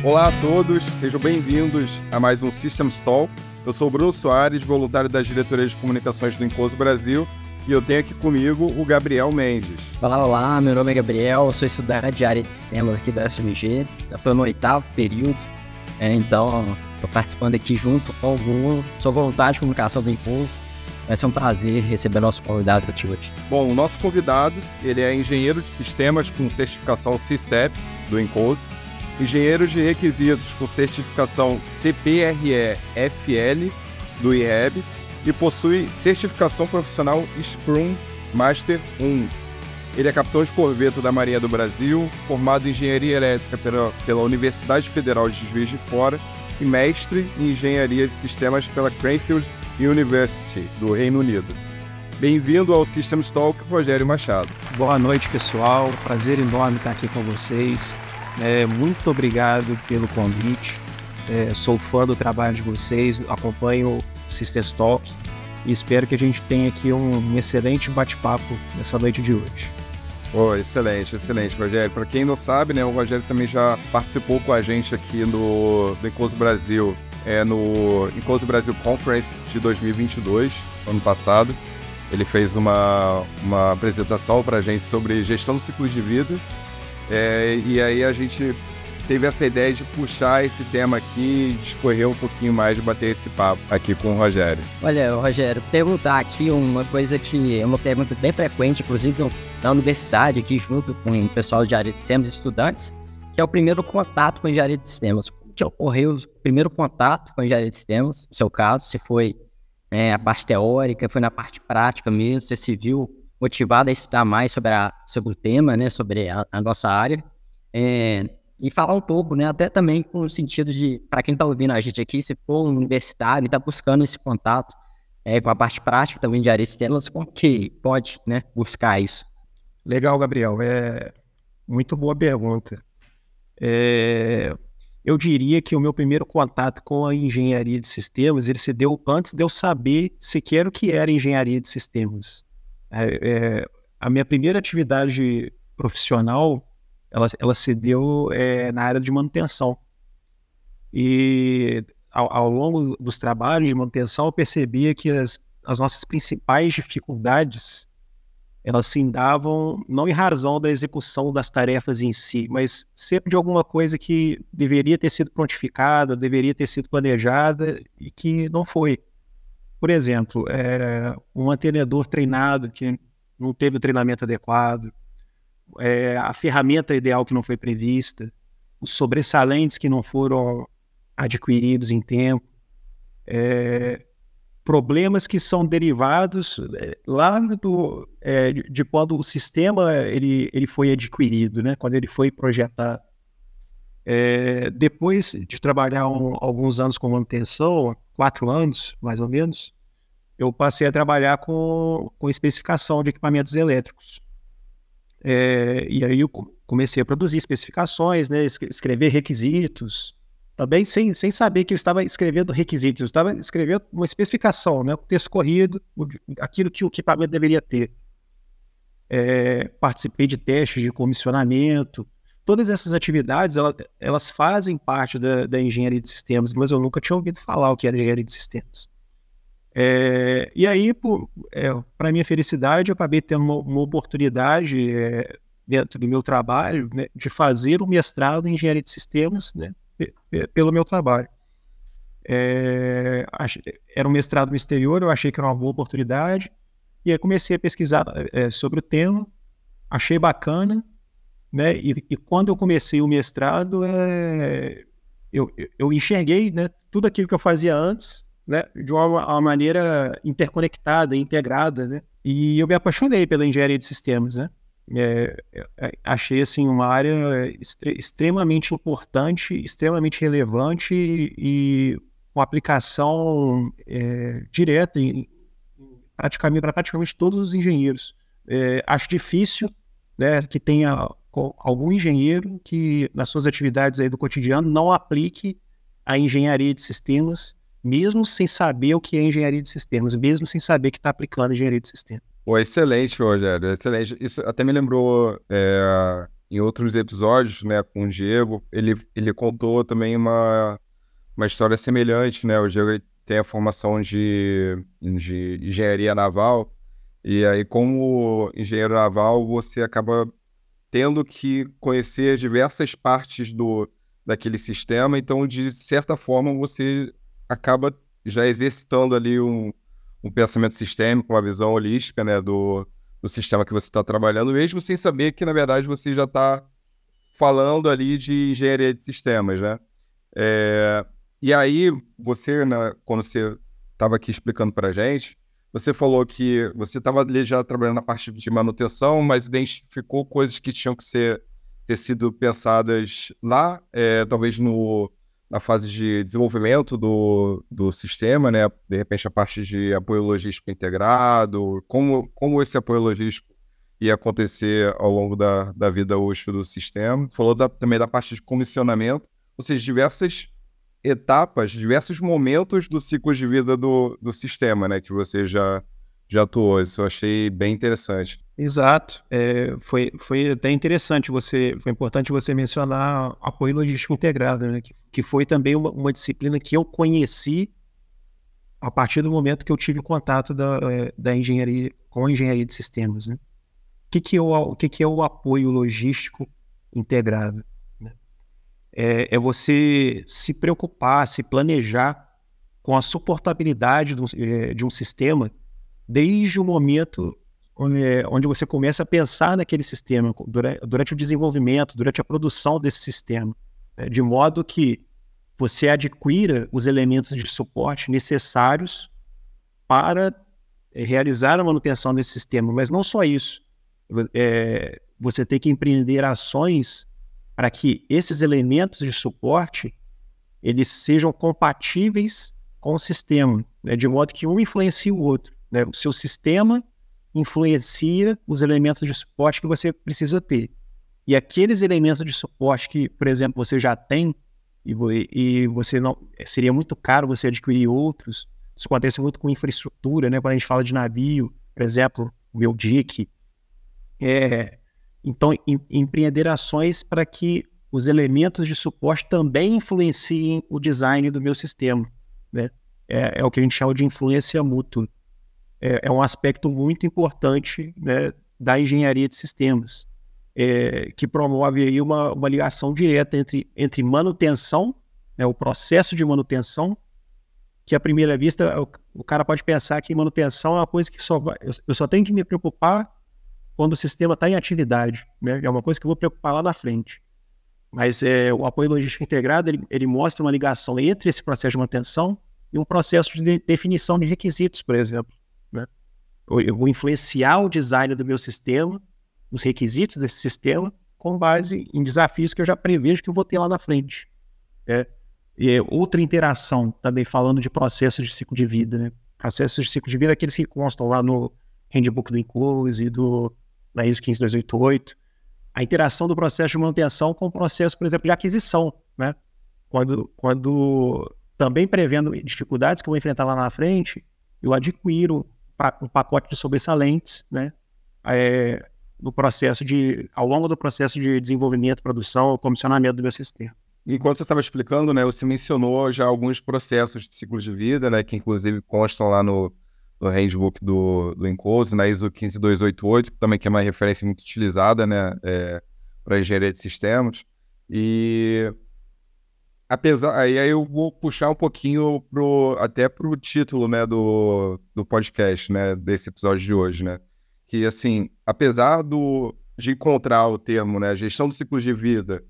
Olá a todos, sejam bem-vindos a mais um Systems Talk. Eu sou o Bruno Soares, voluntário das diretorias de comunicações do Incoso Brasil, e eu tenho aqui comigo o Gabriel Mendes. Olá, meu nome é Gabriel, eu sou estudante de área de sistemas aqui da FMG, estou no 8º período, então estou participando aqui junto com o Bruno, sou voluntário de comunicação do Incoso. Vai ser um prazer receber nosso convidado aqui hoje. Bom, o nosso convidado, ele é engenheiro de sistemas com certificação CICEP do Incoso, engenheiro de requisitos com certificação CPRE-FL do IREB e possui certificação profissional Scrum Master 1. Ele é capitão de corveta da Marinha do Brasil, formado em engenharia elétrica pela Universidade Federal de Juiz de Fora e mestre em engenharia de sistemas pela Cranfield University do Reino Unido. Bem-vindo ao Systems Talk, Rogério Machado. Boa noite, pessoal. Prazer enorme estar aqui com vocês. Muito obrigado pelo convite. Sou fã do trabalho de vocês, acompanho o Systems Talk e espero que a gente tenha aqui um excelente bate-papo nessa noite de hoje. Excelente, Rogério. Para quem não sabe, né, o Rogério também já participou com a gente aqui do Incoso Brasil, no Incoso Brasil Conference de 2022, ano passado. Ele fez uma apresentação para a gente sobre gestão do ciclo de vida. E aí a gente teve essa ideia de puxar esse tema aqui, discorrer um pouquinho mais, de bater esse papo aqui com o Rogério. Olha, Rogério, perguntar aqui uma coisa que é uma pergunta bem frequente, inclusive na universidade, aqui junto com o pessoal de área de sistemas e estudantes, que é o primeiro contato com a engenharia de sistemas. Como que ocorreu o primeiro contato com a engenharia de sistemas, no seu caso, se foi a parte teórica, foi na parte prática mesmo, você se viu motivado a estudar mais sobre o tema, né, sobre a nossa área, e falar um pouco, né, até também com o sentido de, para quem está ouvindo a gente aqui, se for um universitário e está buscando esse contato com a parte prática também de área de sistemas, como que pode, né, buscar isso? Legal, Gabriel. Muito boa pergunta. Eu diria que o meu primeiro contato com a engenharia de sistemas, ele se deu antes de eu saber sequer o que era engenharia de sistemas. A minha primeira atividade profissional, ela se deu na área de manutenção. E ao longo dos trabalhos de manutenção, eu percebia que as nossas principais dificuldades, elas se davam não em razão da execução das tarefas em si, mas sempre de alguma coisa que deveria ter sido prontificada, deveria ter sido planejada e que não foi. Por exemplo, um mantenedor treinado que não teve o treinamento adequado, a ferramenta ideal que não foi prevista, os sobressalentes que não foram adquiridos em tempo, problemas que são derivados lá de quando o sistema ele foi adquirido, né? Quando ele foi projetado. Depois de trabalhar alguns anos com manutenção, 4 anos mais ou menos, eu passei a trabalhar com especificação de equipamentos elétricos. E aí eu comecei a produzir especificações, né, escrever requisitos, também sem saber que eu estava escrevendo requisitos, eu estava escrevendo uma especificação, né, um texto corrido, aquilo que o equipamento deveria ter. Participei de testes de comissionamento. Todas essas atividades, elas fazem parte da engenharia de sistemas, mas eu nunca tinha ouvido falar o que era engenharia de sistemas. E aí, para minha felicidade, eu acabei tendo uma oportunidade dentro do meu trabalho, né, de fazer um mestrado em engenharia de sistemas, né, pelo meu trabalho. Era um mestrado no exterior, eu achei que era uma boa oportunidade, e aí comecei a pesquisar sobre o tema, achei bacana, né, e quando eu comecei o mestrado, eu enxerguei, né, tudo aquilo que eu fazia antes, né, de uma maneira interconectada, integrada, né? E eu me apaixonei pela engenharia de sistemas, né? Achei assim uma área extremamente importante, extremamente relevante e com aplicação direta para praticamente todos os engenheiros. Acho difícil, né, que tenha algum engenheiro que nas suas atividades aí do cotidiano não aplique a engenharia de sistemas, mesmo sem saber o que é engenharia de sistemas, mesmo sem saber que está aplicando engenharia de sistemas. Excelente, Rogério, excelente. Isso até me lembrou em outros episódios, né, com o Diego, ele contou também uma história semelhante, né? O Diego ele tem a formação de engenharia naval, e aí, como engenheiro naval, você acaba tendo que conhecer diversas partes daquele sistema, então, de certa forma, você acaba já exercitando ali um pensamento sistêmico, uma visão holística, né, do sistema que você está trabalhando, mesmo sem saber que, na verdade, você já está falando ali de engenharia de sistemas, né? E aí, você, né, quando você estava aqui explicando para a gente, você falou que você estava ali já trabalhando na parte de manutenção, mas identificou coisas que tinham que ter sido pensadas lá, talvez na fase de desenvolvimento do sistema, né? De repente, a parte de apoio logístico integrado, como esse apoio logístico ia acontecer ao longo da vida útil do sistema. Falou também da parte de comissionamento, ou seja, diversas etapas, diversos momentos do ciclo de vida do sistema, né, que você já atuou. Isso eu achei bem interessante. Exato. Foi até interessante foi importante você mencionar apoio logístico integrado, né, que foi também uma disciplina que eu conheci a partir do momento que eu tive contato da engenharia, com a engenharia de sistemas, né? O que é o apoio logístico integrado? É você se preocupar, se planejar com a suportabilidade de um sistema desde o momento onde você começa a pensar naquele sistema, durante o desenvolvimento, durante a produção desse sistema, né, de modo que você adquira os elementos de suporte necessários para realizar a manutenção desse sistema. Mas não só isso, você tem que empreender ações para que esses elementos de suporte eles sejam compatíveis com o sistema, né, de modo que um influencie o outro, né? O seu sistema influencia os elementos de suporte que você precisa ter. E aqueles elementos de suporte que, por exemplo, você já tem e você não seria muito caro você adquirir outros. Isso acontece muito com infraestrutura, né? Quando a gente fala de navio, por exemplo, o meu DIC. Então, empreender ações para que os elementos de suporte também influenciem o design do meu sistema, né? É o que a gente chama de influência mútua. É um aspecto muito importante, né, da engenharia de sistemas, que promove aí uma ligação direta entre manutenção, né, o processo de manutenção, que à primeira vista o cara pode pensar que manutenção é uma coisa que eu só tenho que me preocupar quando o sistema está em atividade, né? É uma coisa que eu vou preocupar lá na frente. Mas o apoio logístico integrado, ele mostra uma ligação entre esse processo de manutenção e um processo de definição de requisitos, por exemplo, né? Eu vou influenciar o design do meu sistema, os requisitos desse sistema, com base em desafios que eu já prevejo que eu vou ter lá na frente. E outra interação, também falando de processos de ciclo de vida, né? Processos de ciclo de vida, aqueles que constam lá no handbook do INCOSE e na ISO 15288, a interação do processo de manutenção com o processo, por exemplo, de aquisição, né? Quando também prevendo dificuldades que eu vou enfrentar lá na frente, eu adquiro um pacote de sobressalentes, né? Ao longo do processo de desenvolvimento, produção, comissionamento do meu sistema. E quando você estava explicando, né, você mencionou já alguns processos de ciclo de vida, né, que inclusive constam lá no handbook do INCOSE, na ISO 15288, também que é uma referência muito utilizada, né, para engenharia de sistemas. E aí eu vou puxar um pouquinho até pro título, né, do podcast, né, desse episódio de hoje, né, que assim, apesar de encontrar o termo, né, gestão do ciclo de vida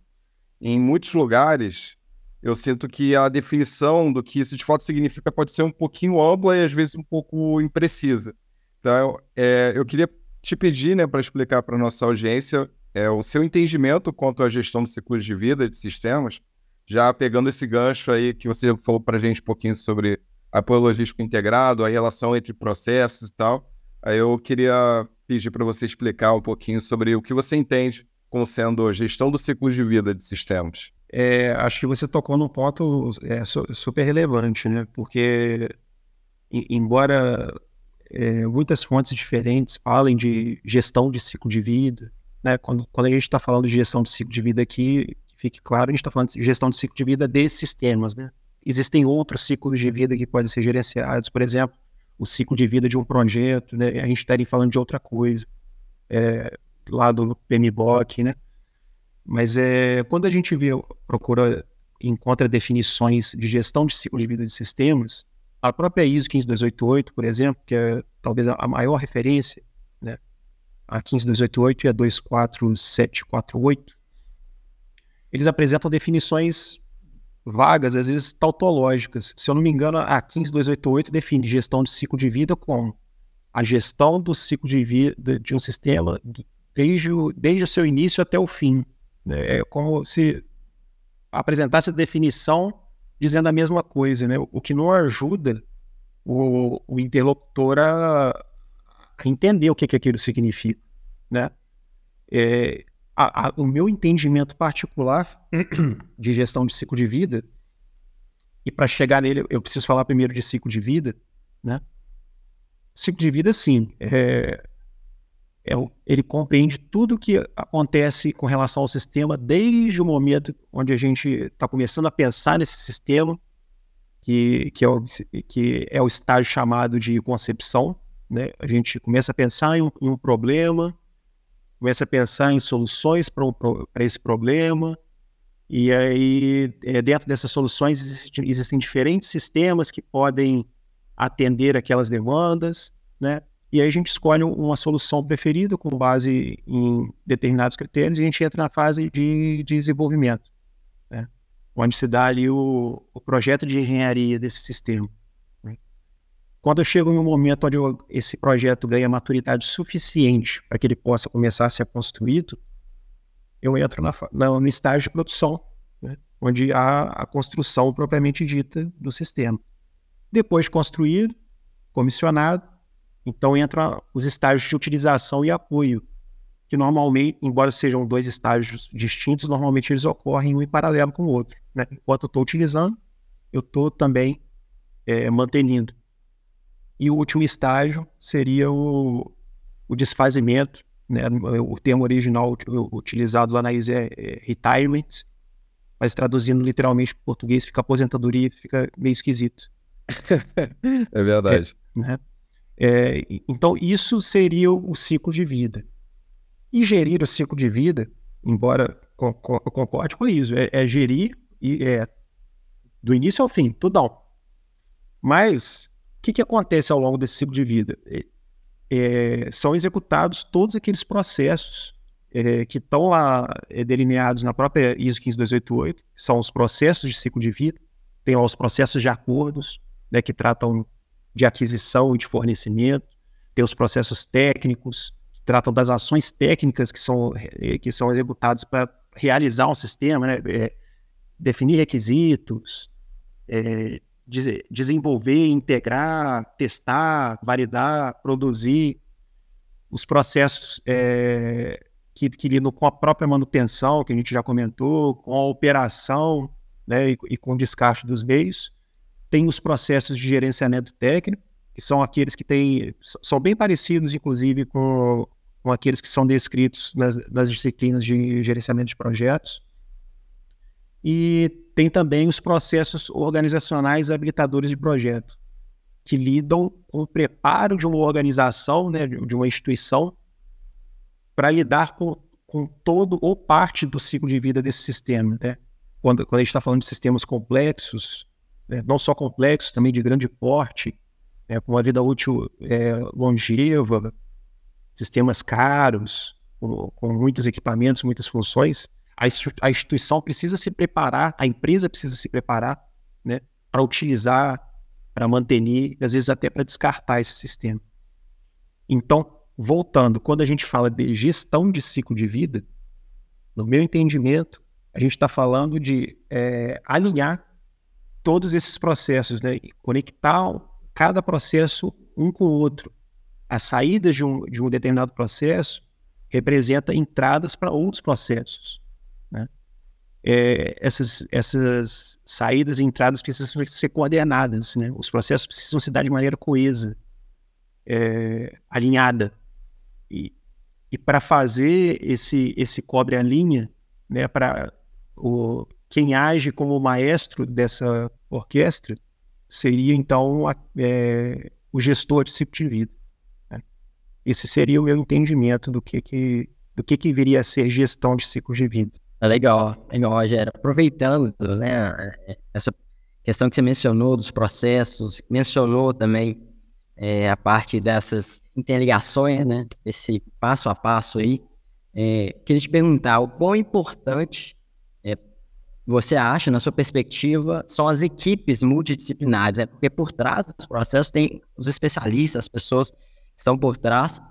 em muitos lugares, eu sinto que a definição do que isso de fato significa pode ser um pouquinho ampla e às vezes um pouco imprecisa. Então, eu queria te pedir, né, para explicar para a nossa audiência o seu entendimento quanto à gestão do ciclo de vida de sistemas, já pegando esse gancho aí que você falou para a gente um pouquinho sobre apoio logístico integrado, a relação entre processos e tal. Aí eu queria pedir para você explicar um pouquinho sobre o que você entende como sendo a gestão do ciclo de vida de sistemas. Acho que você tocou num ponto super relevante, né? Porque, embora muitas fontes diferentes falem de gestão de ciclo de vida, né? Quando a gente está falando de gestão de ciclo de vida aqui, que fique claro, a gente está falando de gestão de ciclo de vida de sistemas, né? Existem outros ciclos de vida que podem ser gerenciados, por exemplo, o ciclo de vida de um projeto, né? A gente estaria falando de outra coisa, lá do PMBOK, né? Mas quando a gente encontra definições de gestão de ciclo de vida de sistemas, a própria ISO 15288, por exemplo, que é talvez a maior referência, né? A 15288 e a 24748, eles apresentam definições vagas, às vezes tautológicas. Se eu não me engano, a 15288 define gestão de ciclo de vida como a gestão do ciclo de vida de um sistema desde o seu início até o fim. É como se apresentasse a definição dizendo a mesma coisa, né? O que não ajuda o interlocutor a entender o que aquilo significa, né? O meu entendimento particular de gestão de ciclo de vida, e para chegar nele eu preciso falar primeiro de ciclo de vida, né? Ciclo de vida, sim, ele compreende tudo o que acontece com relação ao sistema desde o momento onde a gente está começando a pensar nesse sistema, que é o estágio chamado de concepção, né? A gente começa a pensar em um problema, começa a pensar em soluções para esse problema, e aí dentro dessas soluções existem diferentes sistemas que podem atender aquelas demandas, né? E aí a gente escolhe uma solução preferida com base em determinados critérios e a gente entra na fase de desenvolvimento, né? Onde se dá ali o projeto de engenharia desse sistema, né? Quando eu chego em um momento onde esse projeto ganha maturidade suficiente para que ele possa começar a ser construído, eu entro no estágio de produção, né? Onde há a construção propriamente dita do sistema. Depois de construído, comissionado, então entram os estágios de utilização e apoio, que normalmente, embora sejam dois estágios distintos, normalmente eles ocorrem um em paralelo com o outro, né? Enquanto eu estou utilizando, eu estou também mantendo. E o último estágio seria o desfazimento, né? O termo original utilizado lá na ISO é retirement, mas traduzindo literalmente para o português fica aposentadoria, fica meio esquisito. É verdade. Né? Então, isso seria o ciclo de vida. E gerir o ciclo de vida, embora eu concorde com isso, gerir do início ao fim, tudão. Mas, o que acontece ao longo desse ciclo de vida? São executados todos aqueles processos que estão lá delineados na própria ISO 15288, são os processos de ciclo de vida, tem lá os processos de acordos, né, que tratam de aquisição e de fornecimento, tem os processos técnicos, que tratam das ações técnicas que são executadas para realizar um sistema, né, definir requisitos, desenvolver, integrar, testar, validar, produzir, os processos que lidam com a própria manutenção, que a gente já comentou, com a operação, né, e com o descarte dos meios. Tem os processos de gerenciamento técnico, que são aqueles que são bem parecidos, inclusive, com aqueles que são descritos nas disciplinas de gerenciamento de projetos. E tem também os processos organizacionais habilitadores de projeto, que lidam com o preparo de uma organização, né, de uma instituição, para lidar com todo ou parte do ciclo de vida desse sistema, né? Quando a gente está falando de sistemas complexos, né, não só complexos, também de grande porte, né, com uma vida útil longeva, sistemas caros, com muitos equipamentos, muitas funções, a instituição precisa se preparar, a empresa precisa se preparar, né, para utilizar, para manter e às vezes até para descartar esse sistema. Então, voltando, quando a gente fala de gestão de ciclo de vida, no meu entendimento, a gente está falando de alinhar todos esses processos, né, e conectar cada processo um com o outro. As saídas de um determinado processo representa entradas para outros processos, né? Essas saídas e entradas precisam ser coordenadas, né? Os processos precisam se dar de maneira coesa, alinhada. E E para fazer esse cobre a linha, né, quem age como maestro dessa orquestra seria, então, o gestor de ciclo de vida, né? Esse seria o meu entendimento do que viria a ser gestão de ciclo de vida. Legal, Rogério. Aproveitando, né, essa questão que você mencionou dos processos, mencionou também a parte dessas interligações, né, esse passo a passo aí, queria te perguntar o quão importante você acha, na sua perspectiva, são as equipes multidisciplinares, né? Porque por trás dos processos tem os especialistas, as pessoas que estão por trás.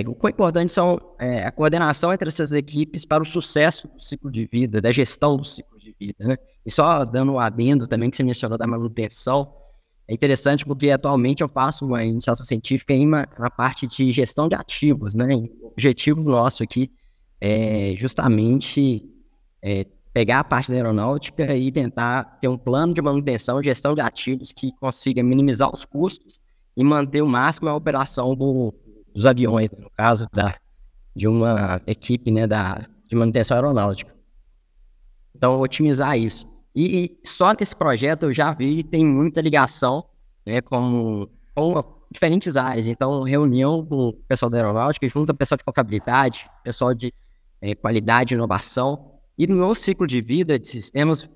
O quão importante são a coordenação entre essas equipes para o sucesso do ciclo de vida, da gestão do ciclo de vida, né? E só dando um adendo também que você mencionou da manutenção, é interessante porque atualmente eu faço uma iniciação científica na parte de gestão de ativos, né? O objetivo nosso aqui é justamente pegar a parte da aeronáutica e tentar ter um plano de manutenção e gestão de ativos que consiga minimizar os custos e manter o máximo a operação dos aviões, no caso de uma equipe, né, de manutenção aeronáutica. Então, otimizar isso. E só nesse projeto eu já vi que tem muita ligação, né, com diferentes áreas. Então, reunião com o pessoal da aeronáutica, junto ao pessoal de confiabilidade, pessoal de qualidade e inovação. E no ciclo de vida de sistemas,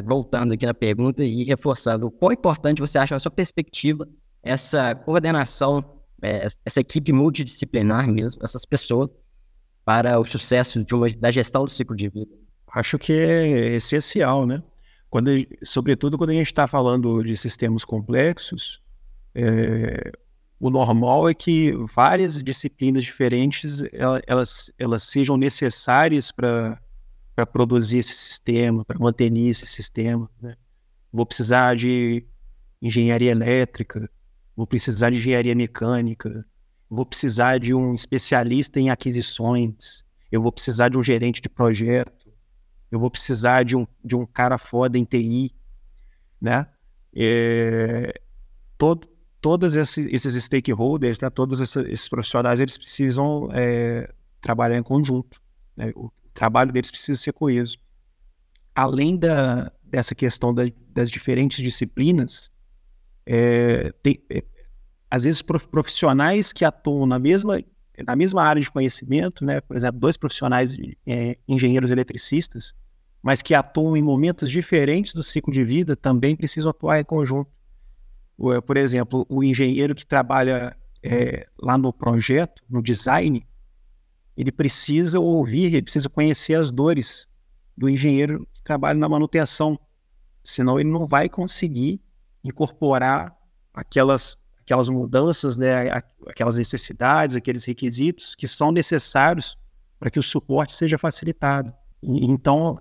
voltando aqui na pergunta e reforçando, o quão importante você acha, na sua perspectiva, essa coordenação, essa equipe multidisciplinar mesmo, essas pessoas, para o sucesso da gestão do ciclo de vida? Acho que é essencial, né? Sobretudo quando a gente está falando de sistemas complexos, o normal é que várias disciplinas diferentes elas sejam necessárias para produzir esse sistema, para manter esse sistema, né? Vou precisar de engenharia elétrica, vou precisar de engenharia mecânica, vou precisar de um especialista em aquisições, eu vou precisar de um gerente de projeto, eu vou precisar de um cara foda em TI, né? Todos esses stakeholders, né? Todos esses profissionais, eles precisam trabalhar em conjunto, né? O trabalho deles precisa ser coeso. Além dessa questão das diferentes disciplinas, às vezes profissionais que atuam na mesma área de conhecimento, né? Por exemplo, 2 profissionais engenheiros eletricistas, mas que atuam em momentos diferentes do ciclo de vida, também precisam atuar em conjunto. Por exemplo, o engenheiro que trabalha lá no projeto, no design, ele precisa ouvir, ele precisa conhecer as dores do engenheiro que trabalha na manutenção, senão ele não vai conseguir incorporar aquelas mudanças, né, aquelas necessidades, aqueles requisitos que são necessários para que o suporte seja facilitado. Então,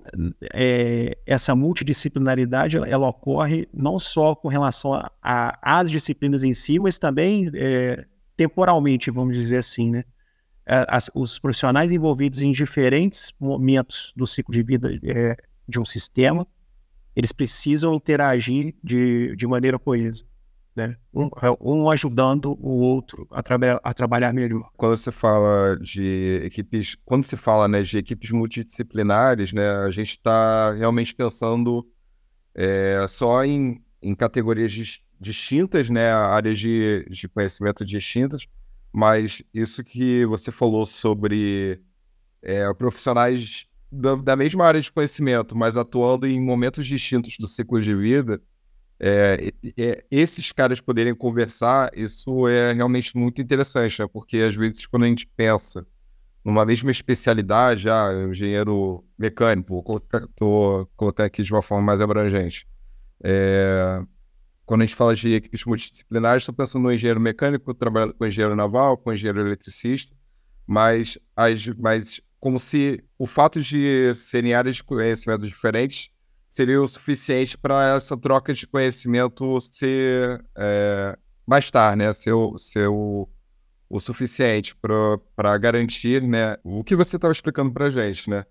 essa multidisciplinaridade ela ocorre não só com relação às disciplinas em si, mas também temporalmente, vamos dizer assim, né? Os profissionais envolvidos em diferentes momentos do ciclo de vida de um sistema, eles precisam interagir de maneira coesa, né? Um ajudando o outro a trabalhar melhor. Quando você fala de equipes, né, de equipes multidisciplinares, né, a gente está realmente pensando só em categorias distintas, né, áreas de conhecimento distintas, mas isso que você falou sobre profissionais da mesma área de conhecimento, mas atuando em momentos distintos do ciclo de vida, esses caras poderem conversar, isso é realmente muito interessante, né? Porque às vezes quando a gente pensa numa mesma especialidade, engenheiro mecânico, estou colocando aqui de uma forma mais abrangente, quando a gente fala de equipes multidisciplinares, estou pensando no engenheiro mecânico trabalhando com engenheiro naval, com engenheiro eletricista, mas como se o fato de serem áreas de conhecimento diferentes seria o suficiente para essa troca de conhecimento bastar, né? Ser o suficiente para garantir, né, o que você estava explicando para a gente, né?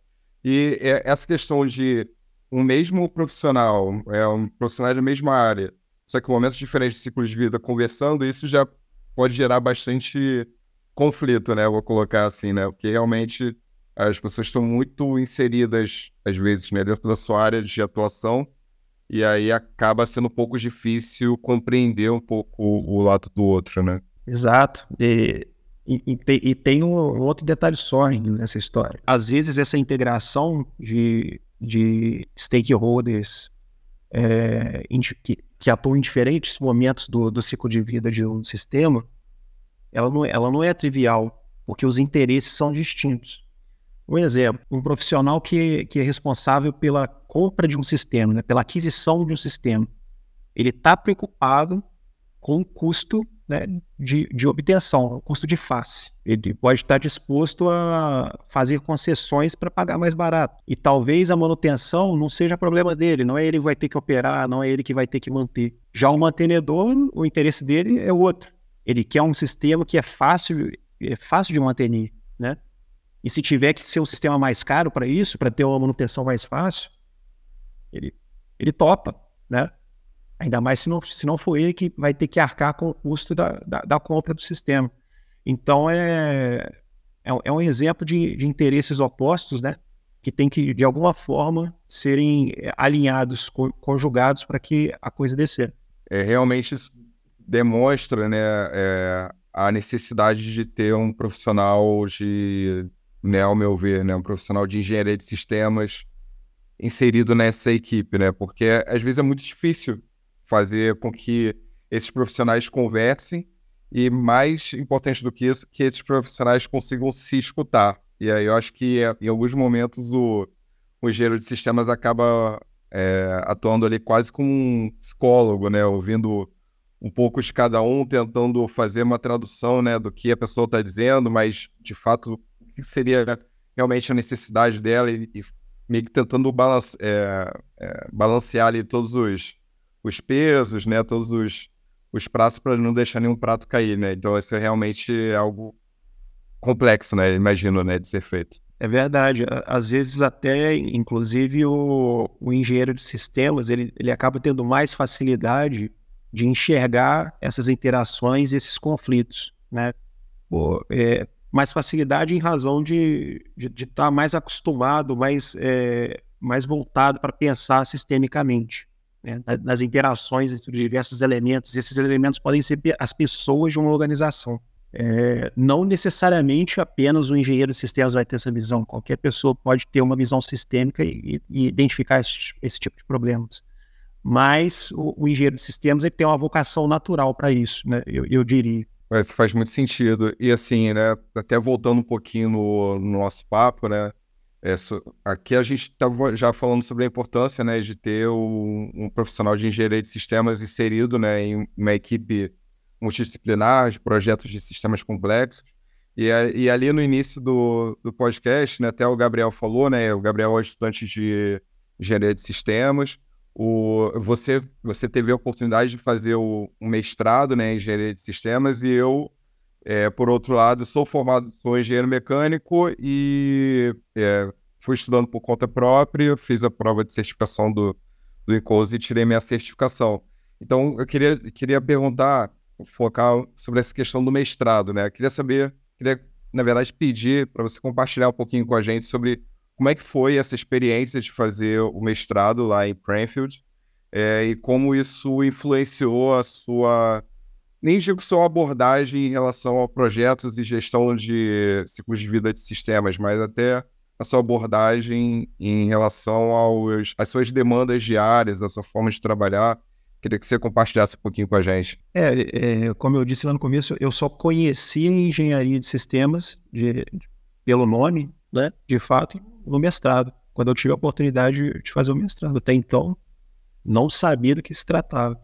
E essa questão de um mesmo profissional, um profissional da mesma área, só que em momentos diferentes de ciclo de vida conversando, isso já pode gerar bastante conflito, né? Eu vou colocar assim, né? Porque realmente as pessoas estão muito inseridas, às vezes, né, dentro da sua área de atuação, e aí acaba sendo um pouco difícil compreender um pouco o lado do outro, né? Exato. E tem um outro detalhe só nessa história. Às vezes essa integração de stakeholders que atuam em diferentes momentos do ciclo de vida de um sistema, ela não é trivial, porque os interesses são distintos. Um exemplo, um profissional que é responsável pela compra de um sistema, né, pela aquisição de um sistema, ele está preocupado com o custo, né, de obtenção, o custo de face. Ele pode estar disposto a fazer concessões para pagar mais barato. E talvez a manutenção não seja problema dele, não é ele que vai ter que operar, não é ele que vai ter que manter. Já o mantenedor, o interesse dele é outro. Ele quer um sistema que é fácil de manter, né? E se tiver que ser um sistema mais caro para isso, para ter uma manutenção mais fácil, ele topa, né? Ainda mais se não for ele que vai ter que arcar com o custo da compra do sistema. Então, é um exemplo de interesses opostos, né? Que tem que, de alguma forma, serem alinhados, conjugados para que a coisa dê certo. Realmente isso demonstra, né, a necessidade de ter um profissional né, ao meu ver, né, um profissional de engenharia de sistemas inserido nessa equipe, né? Porque às vezes é muito difícil fazer com que esses profissionais conversem e, mais importante do que isso, que esses profissionais consigam se escutar. E aí eu acho que em alguns momentos o engenheiro de sistemas acaba atuando ali quase como um psicólogo, né? Ouvindo um pouco de cada um, tentando fazer uma tradução, né, do que a pessoa está dizendo, mas, de fato, o que seria realmente a necessidade dela e meio que tentando balancear ali todos os pesos, né, todos os pratos para não deixar nenhum prato cair, né? Então, isso é realmente algo complexo, né, imagino, né, de ser feito. É verdade. Às vezes até, inclusive, o engenheiro de sistemas, ele acaba tendo mais facilidade de enxergar essas interações e esses conflitos, né? Mais facilidade em razão de estar mais acostumado, mais voltado para pensar sistemicamente, né? Nas interações entre os diversos elementos. Esses elementos podem ser as pessoas de uma organização. Não necessariamente apenas o engenheiro de sistemas vai ter essa visão. Qualquer pessoa pode ter uma visão sistêmica e identificar esse tipo de problemas. Mas o engenheiro de sistemas ele tem uma vocação natural para isso, né? Eu diria. Parece que faz muito sentido. E assim, né, até voltando um pouquinho no nosso papo, né, aqui a gente estava já falando sobre a importância, né, de ter um profissional de engenharia de sistemas inserido, né, em uma equipe multidisciplinar de projetos de sistemas complexos. E ali no início do podcast, né, até o Gabriel falou, né, o Gabriel é estudante de engenharia de sistemas. Você teve a oportunidade de fazer um mestrado, né, em engenharia de sistemas, e eu, por outro lado, sou engenheiro mecânico e fui estudando por conta própria, fiz a prova de certificação do INCOSE e tirei minha certificação. Então, eu queria focar sobre essa questão do mestrado, né? Queria, na verdade, pedir para você compartilhar um pouquinho com a gente sobre como é que foi essa experiência de fazer o mestrado lá em Cranfield e como isso influenciou a sua, nem digo só abordagem em relação a projetos e gestão de ciclos de vida de sistemas, mas até a sua abordagem em relação às suas demandas diárias, a sua forma de trabalhar. Queria que você compartilhasse um pouquinho com a gente. Como eu disse lá no começo, eu só conhecia engenharia de sistemas pelo nome, né, de fato, no mestrado, quando eu tive a oportunidade de fazer o mestrado. Até então, não sabia do que se tratava.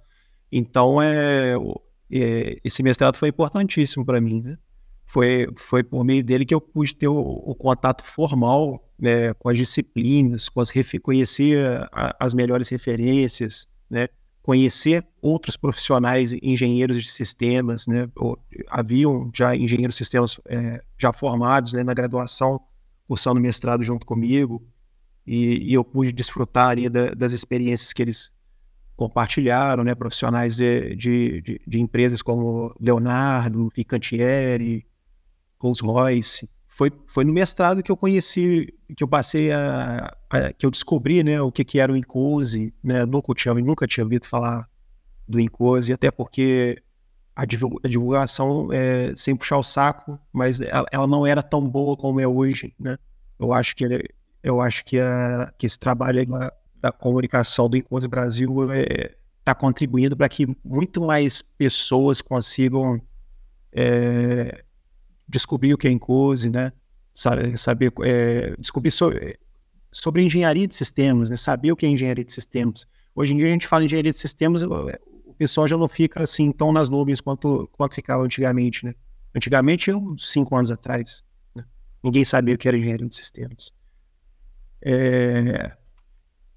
Então, esse mestrado foi importantíssimo para mim, né? Foi por meio dele que eu pude ter o contato formal, né, com as disciplinas, conhecer as melhores referências, né? Conhecer outros profissionais, engenheiros de sistemas, né? Haviam já engenheiros de sistemas já formados, né, na graduação, cursando mestrado junto comigo, e eu pude desfrutar ali das experiências que eles compartilharam, né? Profissionais de empresas como Leonardo, Fincantieri, Rolls-Royce. Foi no mestrado que eu conheci, que eu passei que eu descobri, né, o que era o Encose, né, nunca tinha ouvido falar do Encose, até porque a divulgação, sem puxar o saco, mas ela não era tão boa como é hoje, né? Eu acho que esse trabalho aí da comunicação do Encose Brasil está contribuindo para que muito mais pessoas consigam descobrir o que é Encose, né? Saber descobrir sobre engenharia de sistemas, né? Saber o que é engenharia de sistemas. Hoje em dia a gente fala em engenharia de sistemas, o pessoal já não fica assim tão nas nuvens quanto ficava antigamente, né? Antigamente, 5 anos atrás, né? Ninguém sabia o que era engenharia de sistemas.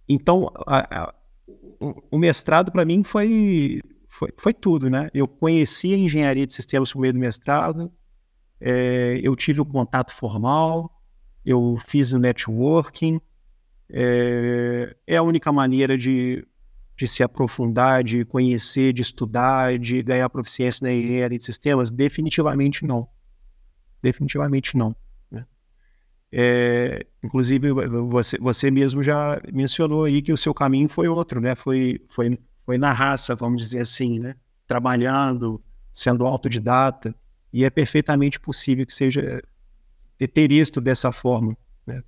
Então, o mestrado para mim foi tudo, né? Eu conheci a engenharia de sistemas por meio do mestrado, eu tive o contato formal, eu fiz o networking, é a única maneira de se aprofundar, de conhecer, de estudar, de ganhar proficiência na engenharia de sistemas? Definitivamente não. Definitivamente não, né? Inclusive, você mesmo já mencionou aí que o seu caminho foi outro, né? Foi na raça, vamos dizer assim, né? Trabalhando, sendo autodidata, e é perfeitamente possível que seja ter isto dessa forma, né?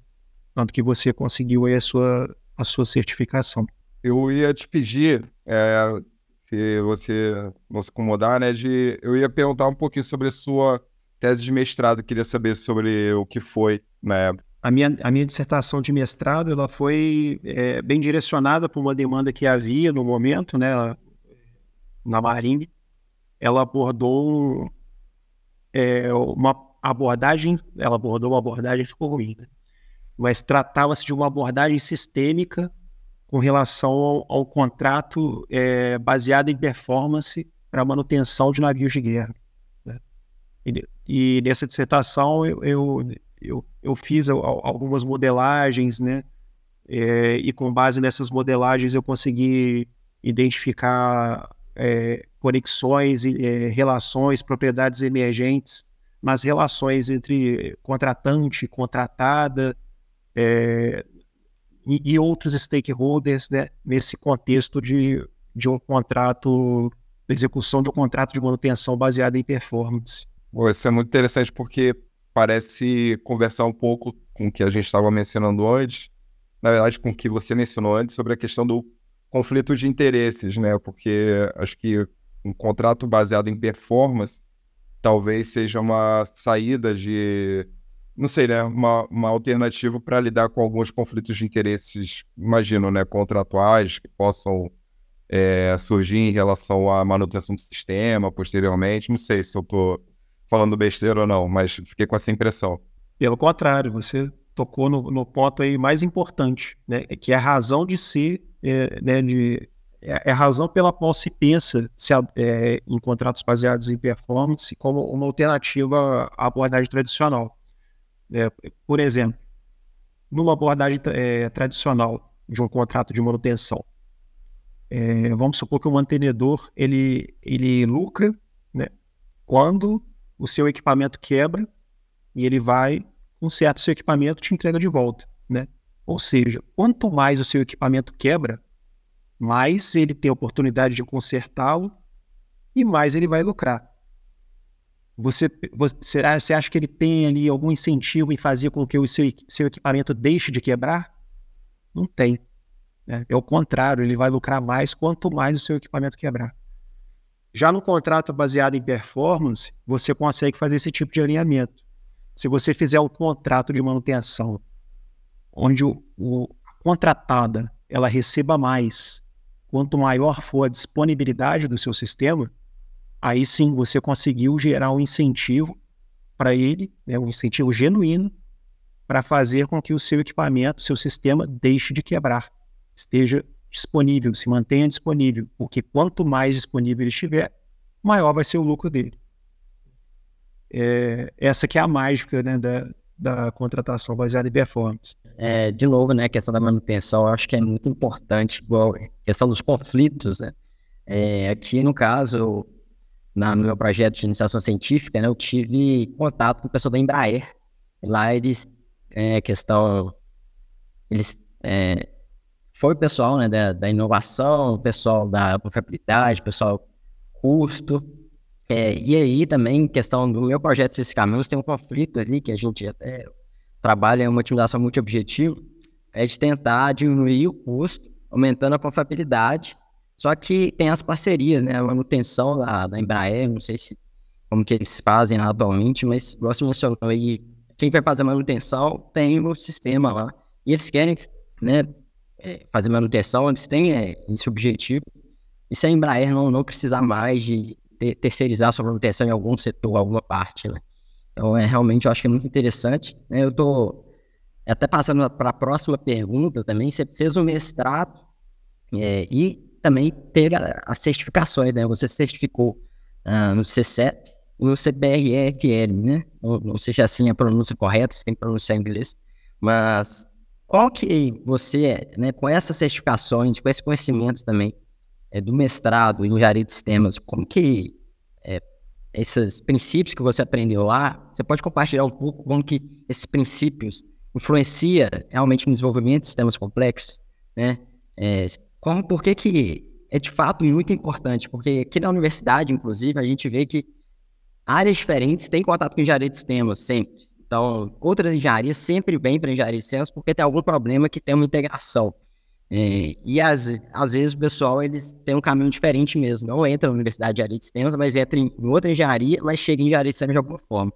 Tanto que você conseguiu aí a sua certificação. Eu ia te pedir, se você não se incomodar, né, eu ia perguntar um pouquinho sobre a sua tese de mestrado, queria saber sobre o que foi na época. A minha dissertação de mestrado, ela foi bem direcionada para uma demanda que havia no momento, né, na Marinha. Ela abordou uma abordagem, ficou ruim, né? Mas tratava-se de uma abordagem sistêmica com relação ao contrato baseado em performance para manutenção de navios de guerra, né? E nessa dissertação eu fiz algumas modelagens, né? E com base nessas modelagens eu consegui identificar conexões, relações, propriedades emergentes nas relações entre contratante, contratada, e outros stakeholders, né, nesse contexto de um contrato, da execução de um contrato de manutenção baseado em performance. Bom, isso é muito interessante porque parece conversar um pouco com o que a gente estava mencionando antes, na verdade com o que você mencionou antes sobre a questão do conflito de interesses, né? Porque acho que um contrato baseado em performance talvez seja uma saída não sei, né? Uma alternativa para lidar com alguns conflitos de interesses, imagino, né? Contratuais que possam surgir em relação à manutenção do sistema posteriormente. Não sei se eu estou falando besteira ou não, mas fiquei com essa impressão. Pelo contrário, você tocou no ponto aí mais importante, né? Que é a razão de ser, né? É a razão pela qual se pensa em contratos baseados em performance como uma alternativa à abordagem tradicional. Por exemplo, numa abordagem tradicional de um contrato de manutenção, vamos supor que o mantenedor ele lucra, né, quando o seu equipamento quebra e ele vai, conserta o seu equipamento e te entrega de volta, né? Ou seja, quanto mais o seu equipamento quebra, mais ele tem a oportunidade de consertá-lo e mais ele vai lucrar. Você acha que ele tem ali algum incentivo em fazer com que o seu equipamento deixe de quebrar? Não tem, né? É o contrário, ele vai lucrar mais quanto mais o seu equipamento quebrar. Já no contrato baseado em performance, você consegue fazer esse tipo de alinhamento. Se você fizer um contrato de manutenção onde a contratada ela receba mais, quanto maior for a disponibilidade do seu sistema, aí sim você conseguiu gerar um incentivo para ele, né, um incentivo genuíno para fazer com que o seu equipamento, seu sistema deixe de quebrar, esteja disponível, se mantenha disponível, porque quanto mais disponível ele estiver, maior vai ser o lucro dele. Essa que é a mágica, né, da contratação baseada em performance. De novo, né, a questão da manutenção, eu acho que é muito importante, igual a questão dos conflitos, né? Aqui, no caso, no meu projeto de iniciação científica, né, eu tive contato com o pessoal da Embraer. Lá eles, foi o pessoal, né, da inovação, o pessoal da confiabilidade, o pessoal custo. E aí também, questão do meu projeto especificamente, tem um conflito ali que a gente até trabalha em uma otimização multi-objetivo, é de tentar diminuir o custo, aumentando a confiabilidade. Só que tem as parcerias, né? A manutenção da Embraer, não sei como que eles fazem lá atualmente, mas igual você mencionou aí, quem vai fazer a manutenção tem o sistema lá. E eles querem, né, fazer manutenção, eles têm esse objetivo. E se a Embraer não precisar mais de terceirizar sua manutenção em algum setor, alguma parte, né? Então, realmente, eu acho que é muito interessante, né? Eu estou até passando para a próxima pergunta também. Você fez um mestrado e também teve as certificações, né? Você certificou no CCEP e no CBRFL, né? Não sei se assim a pronúncia correta, você tem que pronunciar em inglês, mas qual que você, né, com essas certificações, com esse conhecimento também do mestrado em engenharia de sistemas, como que esses princípios que você aprendeu lá, você pode compartilhar um pouco como que esses princípios influenciam realmente no desenvolvimento de sistemas complexos, né? Por que é de fato muito importante? Porque aqui na universidade, inclusive, a gente vê que áreas diferentes têm contato com engenharia de sistemas, sempre. Então, outras engenharias sempre vêm para engenharia de sistemas porque tem algum problema que tem uma integração. E às vezes o pessoal eles têm um caminho diferente mesmo, não entra na universidade de engenharia de sistemas, mas entra em outra engenharia, mas chega em engenharia de sistemas de alguma forma.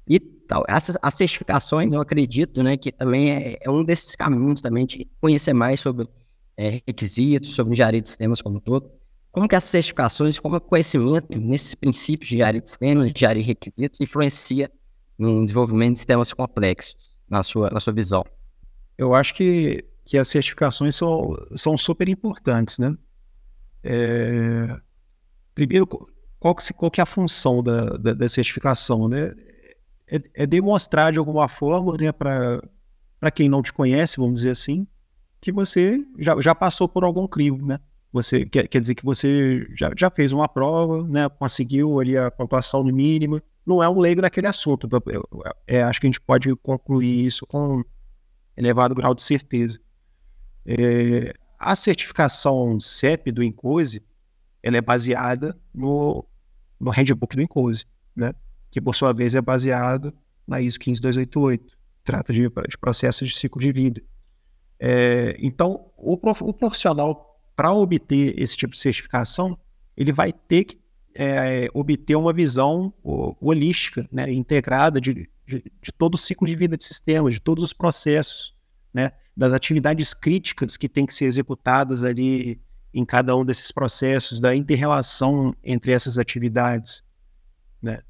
E tal, as certificações, eu acredito, né, que também é um desses caminhos também de conhecer mais sobre requisitos, sobre engenharia de sistemas como um todo. Como que essas certificações, como o conhecimento nesses princípios de engenharia de sistemas, de engenharia de requisitos, influencia no desenvolvimento de sistemas complexos, na sua visão? Eu acho que as certificações são super importantes, né? Primeiro, qual que é a função da certificação, né? É demonstrar de alguma forma, né, para quem não te conhece, vamos dizer assim, que você já passou por algum crivo, né? Você quer dizer que você já fez uma prova, né? Conseguiu ali a pontuação no mínimo. Não é um leigo naquele assunto. Acho que a gente pode concluir isso com elevado grau de certeza. A certificação CEP do INCOSE, ela é baseada no handbook do INCOSE, né? Que por sua vez é baseado na ISO 15288, trata de processos de ciclo de vida. Então, o profissional, para obter esse tipo de certificação, ele vai ter que obter uma visão holística, né, integrada de todo o ciclo de vida de sistemas, de todos os processos, né, das atividades críticas que têm que ser executadas ali em cada um desses processos, da inter-relação entre essas atividades, né.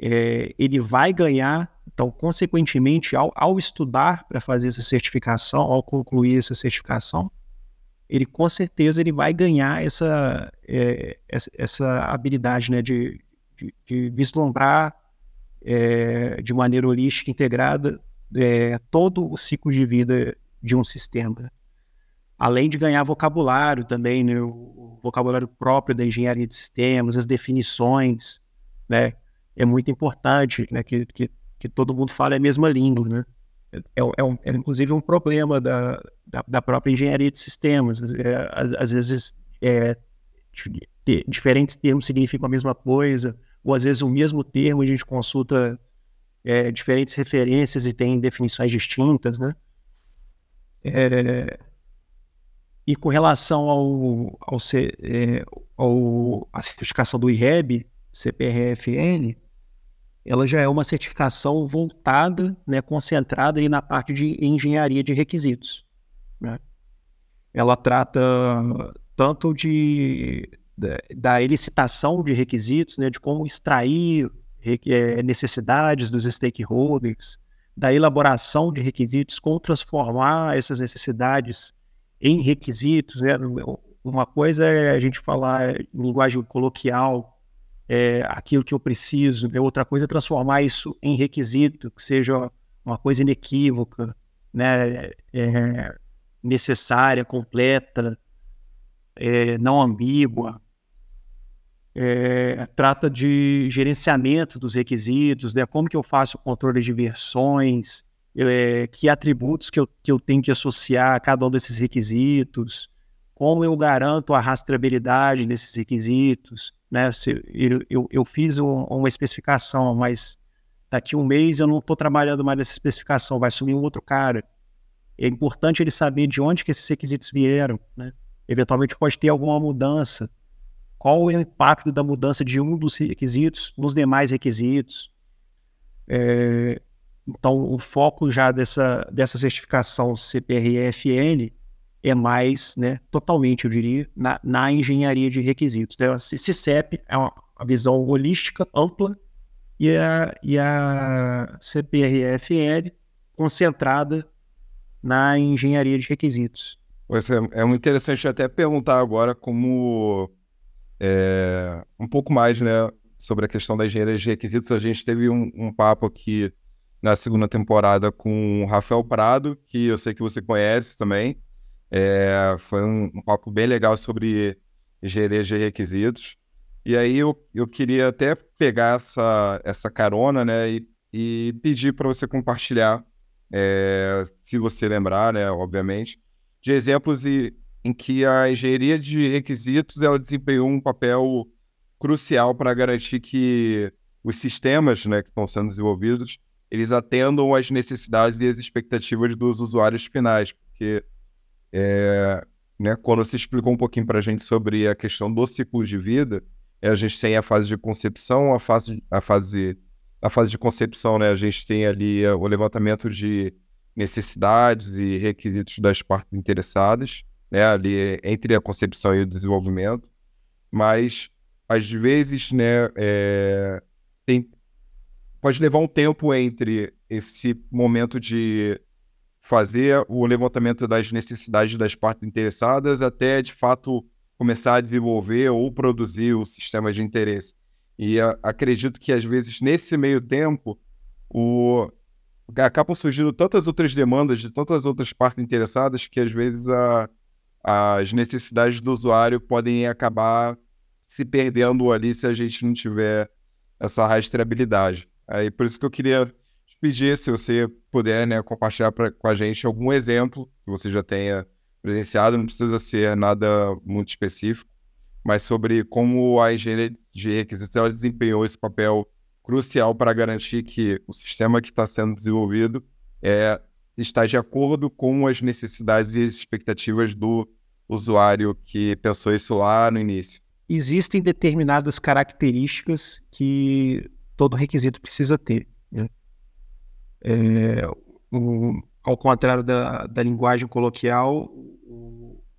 Ele vai ganhar, então, consequentemente, ao estudar para fazer essa certificação, ao concluir essa certificação, ele com certeza ele vai ganhar essa habilidade, né, de vislumbrar de maneira holística, integrada, todo o ciclo de vida de um sistema. Além de ganhar vocabulário também, né, o vocabulário próprio da engenharia de sistemas, as definições, né, é muito importante, né, que todo mundo fale a mesma língua, né. É inclusive um problema da própria engenharia de sistemas. Às vezes diferentes termos significam a mesma coisa, ou às vezes o mesmo termo a gente consulta diferentes referências e tem definições distintas, né? E com relação à certificação do IREB, CPRFN, ela já é uma certificação voltada, né, concentrada ali na parte de engenharia de requisitos, né? Ela trata tanto da elicitação de requisitos, né, de como extrair necessidades dos stakeholders, da elaboração de requisitos, como transformar essas necessidades em requisitos, né? Uma coisa é a gente falar em linguagem coloquial, aquilo que eu preciso, né? Outra coisa é transformar isso em requisito, que seja uma coisa inequívoca, né? Necessária, completa, não ambígua. trata de gerenciamento dos requisitos, né? Como que eu faço o controle de versões, que atributos que eu tenho que associar a cada um desses requisitos, como eu garanto a rastreabilidade desses requisitos, né? Eu fiz uma especificação, mas daqui a um mês eu não estou trabalhando mais nessa especificação, vai assumir um outro cara. É importante ele saber de onde que esses requisitos vieram, né? Eventualmente pode ter alguma mudança. Qual é o impacto da mudança de um dos requisitos nos demais requisitos? Então, o foco já dessa certificação CPRFN é mais, né, totalmente, eu diria, na engenharia de requisitos. Então, a CICEP é uma visão holística, ampla, e a CPRFN concentrada na engenharia de requisitos. É muito interessante até perguntar agora como um pouco mais, né, sobre a questão da engenharia de requisitos. A gente teve um papo aqui na segunda temporada com o Rafael Prado, que eu sei que você conhece também. Foi um papo bem legal sobre engenharia de requisitos. E aí eu queria até pegar essa carona, né, e pedir para você compartilhar, se você lembrar, né, obviamente, de exemplos em que a engenharia de requisitos ela desempenhou um papel crucial para garantir que os sistemas, né, que estão sendo desenvolvidos, eles atendam às necessidades e às expectativas dos usuários finais. Porque, né, quando você explicou um pouquinho para a gente sobre a questão do ciclo de vida, a gente tem a fase de concepção, a fase de concepção, né, a gente tem ali o levantamento de necessidades e requisitos das partes interessadas, né, ali entre a concepção e o desenvolvimento, mas às vezes, né, pode levar um tempo entre esse momento de fazer o levantamento das necessidades das partes interessadas até, de fato, começar a desenvolver ou produzir o sistema de interesse. E acredito que, às vezes, nesse meio tempo, acabam surgindo tantas outras demandas de tantas outras partes interessadas que, às vezes, as necessidades do usuário podem acabar se perdendo ali se a gente não tiver essa rastreabilidade. Aí, por isso que eu queria te pedir, se você puder, né, compartilhar com a gente algum exemplo que você já tenha presenciado, não precisa ser nada muito específico, mas sobre como a engenharia de requisitos ela desempenhou esse papel crucial para garantir que o sistema que está sendo desenvolvido está de acordo com as necessidades e as expectativas do usuário que pensou isso lá no início. Existem determinadas características que todo requisito precisa ter, né? Ao contrário da linguagem coloquial,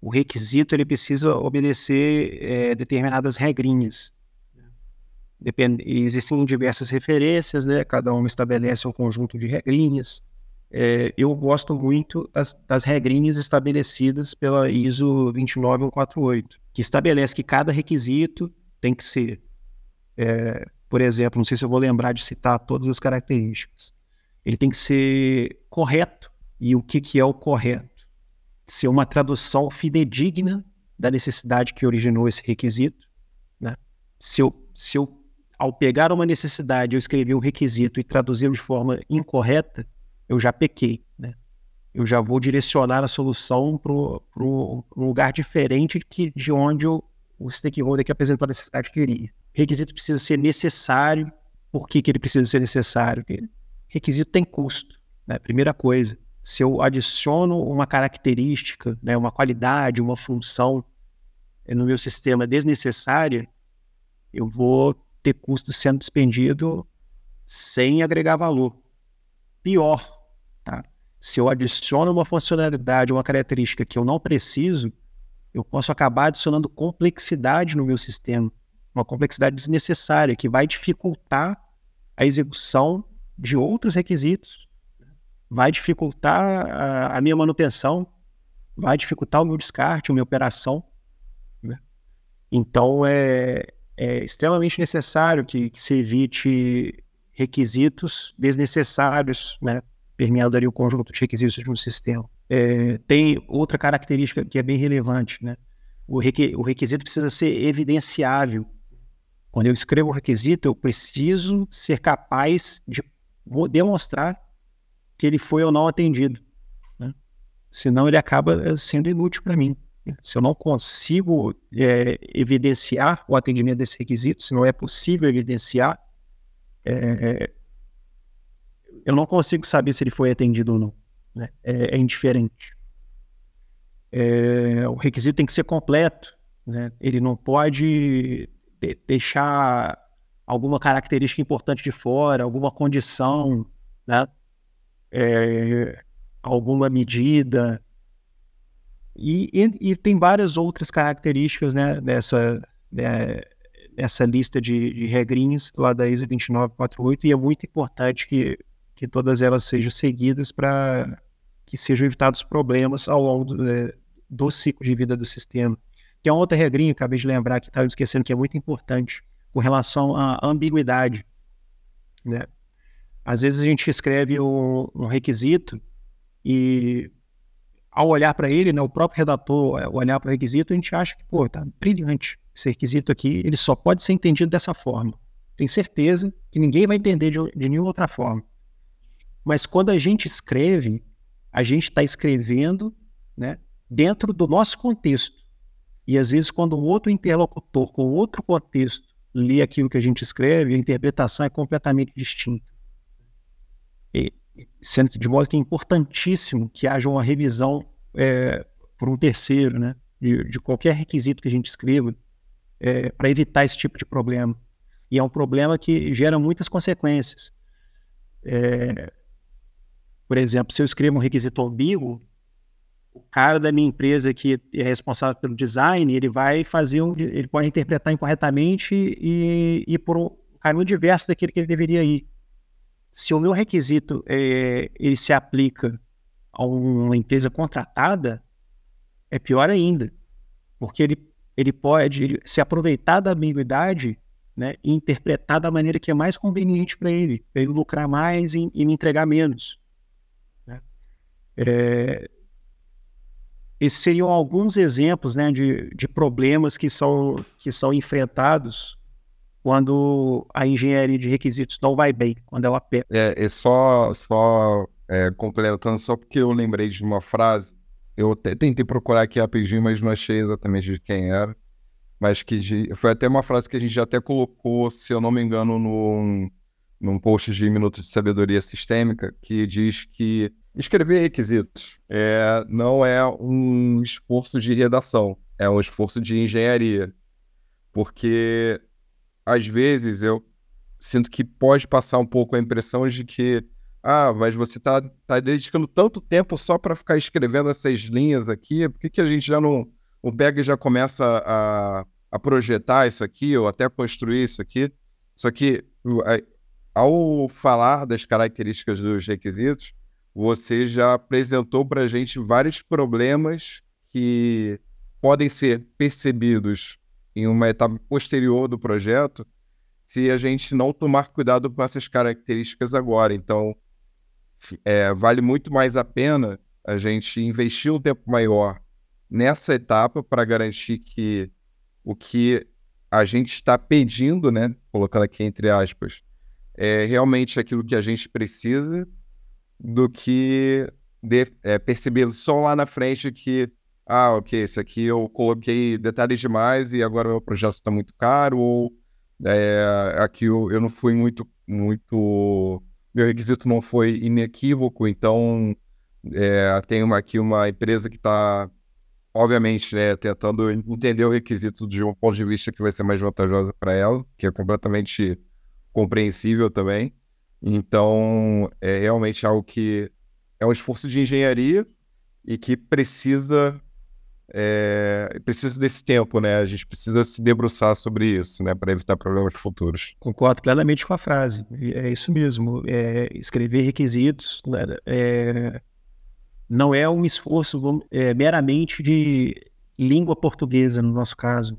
o requisito ele precisa obedecer determinadas regrinhas. Existem diversas referências, né? Cada uma estabelece um conjunto de regrinhas. Eu gosto muito das regrinhas estabelecidas pela ISO 29148, que estabelece que cada requisito tem que ser, por exemplo, não sei se eu vou lembrar de citar todas as características, ele tem que ser correto. E o que é o correto? Ser uma tradução fidedigna da necessidade que originou esse requisito, né? Se eu ao pegar uma necessidade, eu escrever um requisito e traduzi-lo de forma incorreta, eu já pequei, né? Eu já vou direcionar a solução para um lugar diferente de onde o stakeholder que apresentou a necessidade queria. Requisito precisa ser necessário. Por que ele precisa ser necessário? Porque requisito tem custo, né? Primeira coisa, se eu adiciono uma característica, né, uma qualidade, uma função no meu sistema desnecessária, eu vou ter custo sendo despendido sem agregar valor. Pior, tá? Se eu adiciono uma funcionalidade, uma característica que eu não preciso, eu posso acabar adicionando complexidade no meu sistema, uma complexidade desnecessária que vai dificultar a execução de outros requisitos, vai dificultar a minha manutenção, vai dificultar o meu descarte, a minha operação, né? Então, é extremamente necessário que se evite requisitos desnecessários, né, permeando ali o conjunto de requisitos de um sistema. Tem outra característica que é bem relevante, né? O requisito precisa ser evidenciável. Quando eu escrevo o requisito, eu preciso ser capaz de demonstrar que ele foi ou não atendido, né? Senão ele acaba sendo inútil para mim. Se eu não consigo evidenciar o atendimento desse requisito, se não é possível evidenciar, eu não consigo saber se ele foi atendido ou não, né? É indiferente. O requisito tem que ser completo, né? Ele não pode deixar alguma característica importante de fora, alguma condição, né? Alguma medida. E tem várias outras características, né, nessa lista de regrinhas lá da ISO 29448, e é muito importante que todas elas sejam seguidas para que sejam evitados problemas ao longo do ciclo de vida do sistema. Tem uma outra regrinha, acabei de lembrar, que estava esquecendo, que é muito importante, com relação à ambiguidade, né? Às vezes a gente escreve um requisito e, ao olhar para ele, né, o próprio redator, ao olhar para o requisito, a gente acha que, pô, tá brilhante. Esse requisito aqui, ele só pode ser entendido dessa forma. Tem certeza que ninguém vai entender de nenhuma outra forma. Mas quando a gente escreve, a gente está escrevendo, né, dentro do nosso contexto. E às vezes, quando um outro interlocutor com outro contexto lê aquilo que a gente escreve, a interpretação é completamente distinta. Sendo que, de modo que é importantíssimo que haja uma revisão por um terceiro, né, de qualquer requisito que a gente escreva, para evitar esse tipo de problema. E é um problema que gera muitas consequências. Por exemplo, se eu escrevo um requisito ambíguo, o cara da minha empresa que é responsável pelo design, ele vai ele pode interpretar incorretamente e ir por um caminho diverso daquele que ele deveria ir. Se o meu requisito ele se aplica a uma empresa contratada, é pior ainda, porque ele pode se aproveitar da ambiguidade, né, e interpretar da maneira que é mais conveniente para ele lucrar mais e me entregar menos, né? Esses seriam alguns exemplos, né, de problemas que são enfrentados quando a engenharia de requisitos não vai bem, quando ela pega. Complementando, só porque eu lembrei de uma frase, eu tentei procurar aqui rapidinho, mas não achei exatamente de quem era, mas foi até uma frase que a gente já até colocou, se eu não me engano, num post de Minutos de Sabedoria Sistêmica, que diz que escrever requisitos não é um esforço de redação, é um esforço de engenharia, porque às vezes eu sinto que pode passar um pouco a impressão de que mas você tá dedicando tanto tempo só para ficar escrevendo essas linhas aqui, por que a gente já não pega e já começa a projetar isso aqui, ou até construir isso aqui? Só que ao falar das características dos requisitos, você já apresentou para a gente vários problemas que podem ser percebidos em uma etapa posterior do projeto se a gente não tomar cuidado com essas características agora. Então, vale muito mais a pena a gente investir um tempo maior nessa etapa para garantir que o que a gente está pedindo, né, colocando aqui entre aspas, é realmente aquilo que a gente precisa, do que perceber só lá na frente que ok, esse aqui eu coloquei detalhes demais e agora meu projeto está muito caro, ou aqui eu não fui muito, meu requisito não foi inequívoco, então tem aqui uma empresa que está, obviamente, né, tentando entender o requisito de um ponto de vista que vai ser mais vantajoso para ela, que é completamente compreensível também. Então, é realmente algo que é um esforço de engenharia e que precisa desse tempo, né? A gente precisa se debruçar sobre isso, né? Para evitar problemas futuros. Concordo plenamente com a frase. É isso mesmo. Escrever requisitos, né, não é um esforço meramente de língua portuguesa, no nosso caso.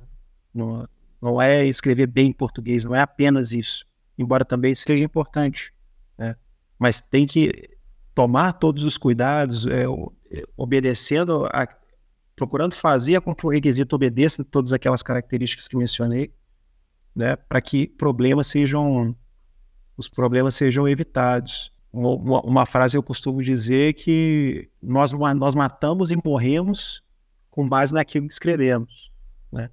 Não é escrever bem em português, não é apenas isso. Embora também seja importante, né? Mas tem que tomar todos os cuidados, obedecendo, procurando fazer com que o requisito obedeça todas aquelas características que mencionei, né, para que os problemas sejam evitados. Uma frase eu costumo dizer que nós matamos e morremos com base naquilo que escrevemos, né?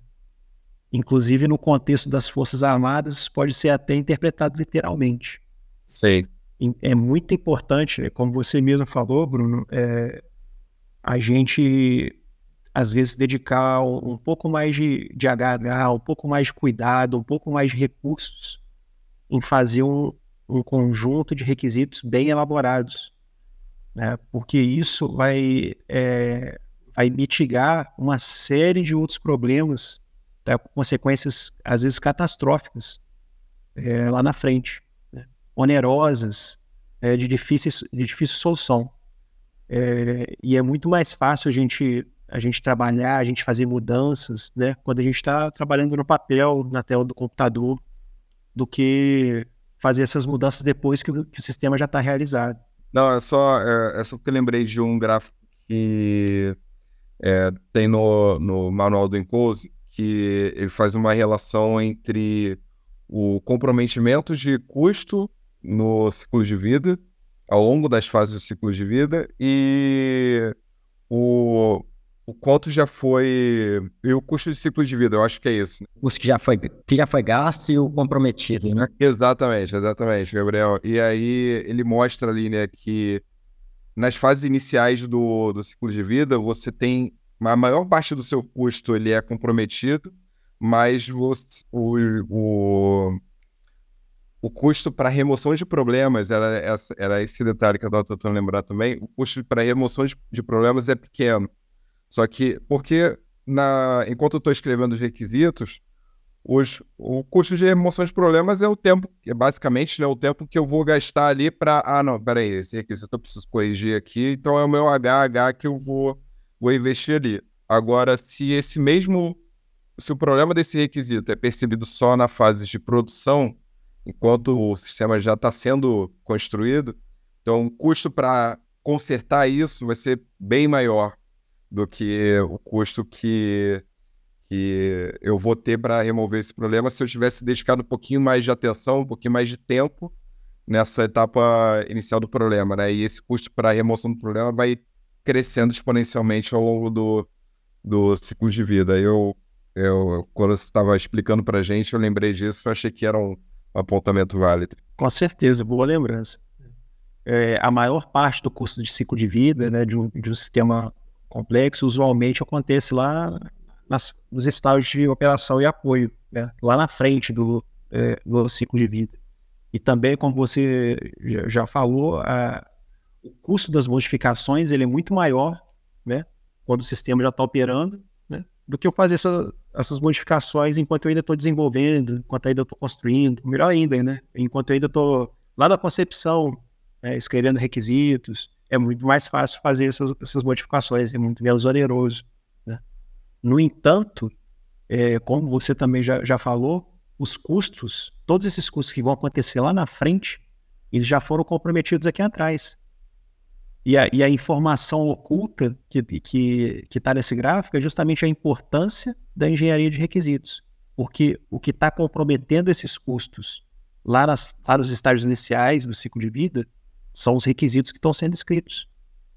Inclusive, no contexto das Forças Armadas, isso pode ser até interpretado literalmente. Sei. É muito importante, né, como você mesmo falou, Bruno, a gente, às vezes, dedicar um pouco mais de HH, um pouco mais de cuidado, um pouco mais de recursos em fazer um conjunto de requisitos bem elaborados, né? Porque isso vai mitigar uma série de outros problemas, tá? Com consequências, às vezes, catastróficas lá na frente, né? Onerosas, de difícil solução. E é muito mais fácil a gente trabalhar, a gente fazer mudanças, né, quando a gente está trabalhando no papel, na tela do computador, do que fazer essas mudanças depois que o sistema já está realizado. Não, é só porque eu lembrei de um gráfico que tem no manual do Enclose, que ele faz uma relação entre o comprometimento de custo no ciclo de vida, ao longo das fases do ciclo de vida, e o quanto já foi... E o custo de ciclo de vida, eu acho que é isso, né? O custo que já foi gasto e o comprometido, né? Exatamente, Gabriel. E aí ele mostra ali, né, que nas fases iniciais do ciclo de vida, você tem... A maior parte do seu custo ele é comprometido, mas o custo para remoção de problemas, era esse detalhe que eu estava tentando lembrar também, o custo para remoção de problemas é pequeno. Só que, porque enquanto eu estou escrevendo os requisitos, o custo de remoção de problemas é o tempo, basicamente, né, o tempo que eu vou gastar ali para... não, peraí, esse requisito eu preciso corrigir aqui, então é o meu HH que eu vou investir ali. Agora, se o problema desse requisito é percebido só na fase de produção, enquanto o sistema já está sendo construído, então o custo para consertar isso vai ser bem maior do que o custo que eu vou ter para remover esse problema se eu tivesse dedicado um pouquinho mais de atenção, um pouquinho mais de tempo nessa etapa inicial do problema, né? E esse custo para remoção do problema vai crescendo exponencialmente ao longo do ciclo de vida. Quando você estava explicando para a gente, eu lembrei disso, eu achei que era um apontamento válido. Com certeza, boa lembrança. A maior parte do custo de ciclo de vida, né, de um sistema complexo, usualmente acontece lá nos estágios de operação e apoio, né, lá na frente do ciclo de vida. E também, como você já falou, o custo das modificações ele é muito maior, né, quando o sistema já está operando, né, do que eu fazer essas modificações enquanto eu ainda estou desenvolvendo, enquanto eu ainda estou construindo, melhor ainda, né, enquanto eu ainda estou lá na concepção, escrevendo requisitos. É muito mais fácil fazer essas modificações, é muito menos oneroso, né? No entanto, como você também já falou, os custos, todos esses custos que vão acontecer lá na frente, eles já foram comprometidos aqui atrás. E a informação oculta que está nesse gráfico é justamente a importância da engenharia de requisitos, porque o que está comprometendo esses custos lá nos estágios iniciais do ciclo de vida são os requisitos que estão sendo escritos,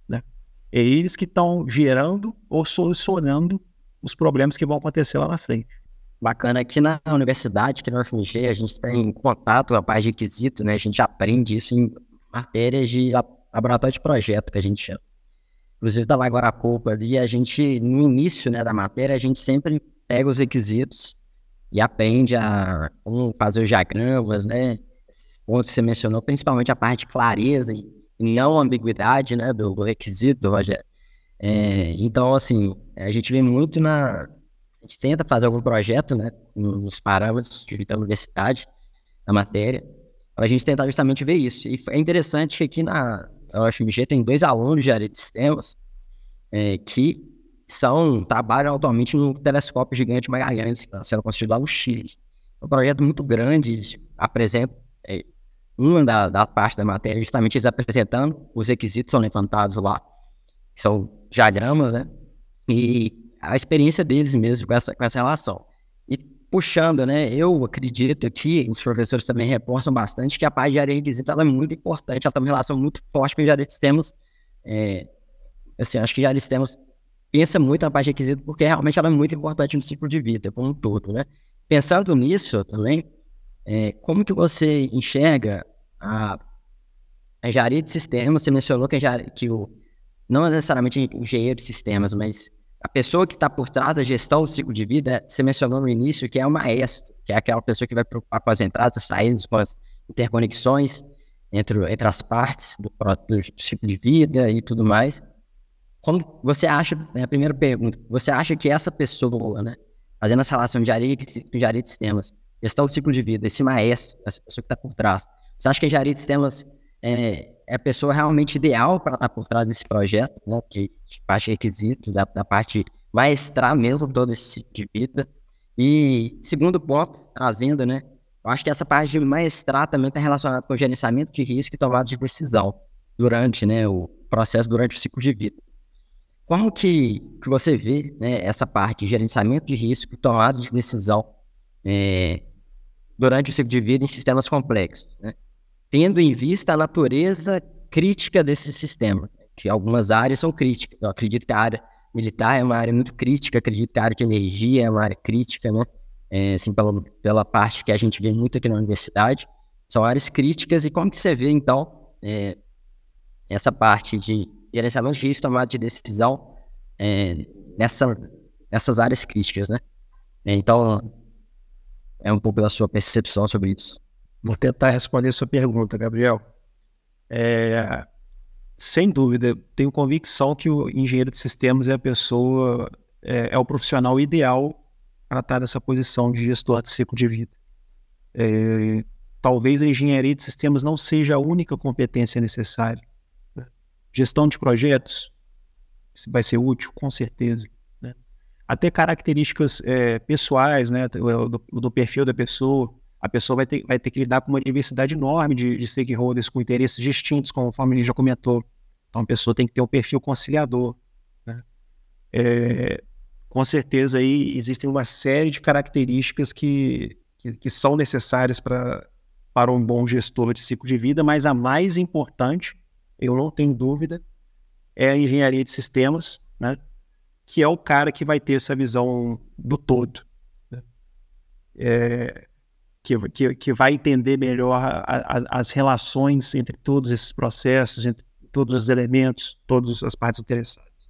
né? É eles que estão gerando ou solucionando os problemas que vão acontecer lá na frente. Bacana, aqui na universidade, aqui na UFMG, a gente tem contato com a parte de requisito, né? A gente aprende isso em matérias de laboratório de projeto, que a gente chama. Inclusive, estava agora há pouco ali, a gente, no início, né, da matéria, a gente sempre pega os requisitos e aprende a como fazer os diagramas, né? Esses pontos que você mencionou, principalmente a parte de clareza e não ambiguidade, né, do requisito, Rogério. Então, assim, a gente vê muito A gente tenta fazer algum projeto, né, nos parâmetros da universidade, da matéria, para a gente tentar justamente ver isso. E é interessante que aqui na UFMG tem 2 alunos de área de sistemas que trabalham atualmente no telescópio gigante Magalhães, que está sendo construído lá no Chile. É um projeto muito grande, eles apresentam uma da parte da matéria, justamente eles apresentando os requisitos são levantados lá, que são diagramas, né? E a experiência deles mesmo com essa relação. E puxando, né? Eu acredito que os professores também reforçam bastante que a parte de engenharia de requisitos ela é muito importante, ela tem uma relação muito forte com a engenharia de sistemas. Assim, acho que a engenharia de sistemas pensa muito na parte de requisito porque realmente ela é muito importante no ciclo de vida como um todo, né? Pensando nisso também, como que você enxerga a engenharia de sistemas? Você mencionou que, não necessariamente o engenheiro de sistemas, mas a pessoa que está por trás da gestão do ciclo de vida, você mencionou no início que é o maestro, que é aquela pessoa que vai preocupar com as entradas e saídas, com as interconexões entre as partes do ciclo de vida e tudo mais. Como você acha, a primeira pergunta, você acha que essa pessoa, né, fazendo essa relação de engenharia de sistemas, gestão do ciclo de vida, esse maestro, essa pessoa que está por trás, você acha que a engenharia de sistemas é a pessoa realmente ideal para estar por trás desse projeto, né, de parte de requisito, da parte maestrar mesmo todo esse ciclo de vida? E segundo ponto, trazendo, né, eu acho que essa parte de maestrar também está relacionada com o gerenciamento de risco e tomada de decisão durante, né, o processo, durante o ciclo de vida. Como que você vê, né, essa parte de gerenciamento de risco e tomada de decisão durante o ciclo de vida em sistemas complexos, né? Tendo em vista a natureza crítica desses sistemas, né? Que algumas áreas são críticas. Eu acredito que a área militar é uma área muito crítica, acredito que a área de energia é uma área crítica, né? Assim, pela parte que a gente vê muito aqui na universidade, são áreas críticas. E como que você vê, então, essa parte de gerenciamento de risco, tomada de decisão nessas áreas críticas, né? Então, é um pouco da sua percepção sobre isso. Vou tentar responder a sua pergunta, Gabriel. Sem dúvida, tenho convicção que o engenheiro de sistemas é a pessoa, é o profissional ideal para estar nessa posição de gestor de ciclo de vida. Talvez a engenharia de sistemas não seja a única competência necessária. Gestão de projetos vai ser útil, com certeza, né? Até características pessoais, né, do perfil da pessoa. A pessoa vai ter que lidar com uma diversidade enorme de stakeholders com interesses distintos, conforme a gente já comentou. Então, a pessoa tem que ter um perfil conciliador, né? Com certeza, aí existem uma série de características que são necessárias para um bom gestor de ciclo de vida, mas a mais importante, eu não tenho dúvida, é a engenharia de sistemas, né? Que é o cara que vai ter essa visão do todo, né? Que vai entender melhor as relações entre todos esses processos, entre todos os elementos, todas as partes interessadas.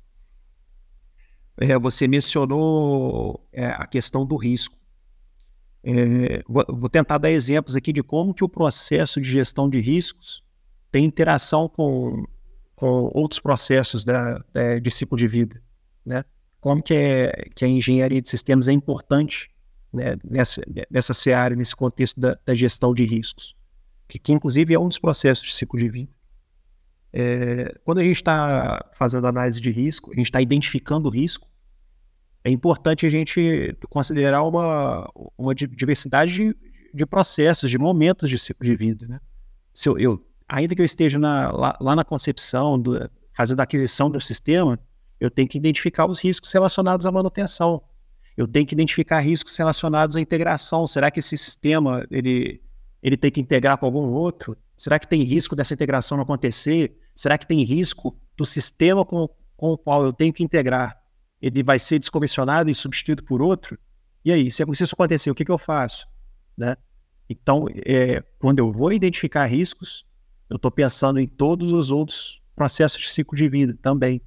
Você mencionou a questão do risco. Vou tentar dar exemplos aqui de como que o processo de gestão de riscos tem interação com outros processos de ciclo de vida, né? Como que a engenharia de sistemas é importante, né, nessa seara, nesse contexto da gestão de riscos, que inclusive é um dos processos de ciclo de vida. Quando a gente está fazendo análise de risco, a gente está identificando o risco, é importante a gente considerar uma diversidade de processos, de momentos de ciclo de vida, né? Ainda que eu esteja lá na concepção, fazendo a aquisição do sistema, eu tenho que identificar os riscos relacionados à manutenção. Eu tenho que identificar riscos relacionados à integração. Será que esse sistema ele tem que integrar com algum outro? Será que tem risco dessa integração não acontecer? Será que tem risco do sistema com o qual eu tenho que integrar? Ele vai ser descomissionado e substituído por outro? E aí, se isso acontecer, o que eu faço, né? Então, quando eu vou identificar riscos, eu estou pensando em todos os outros processos de ciclo de vida também.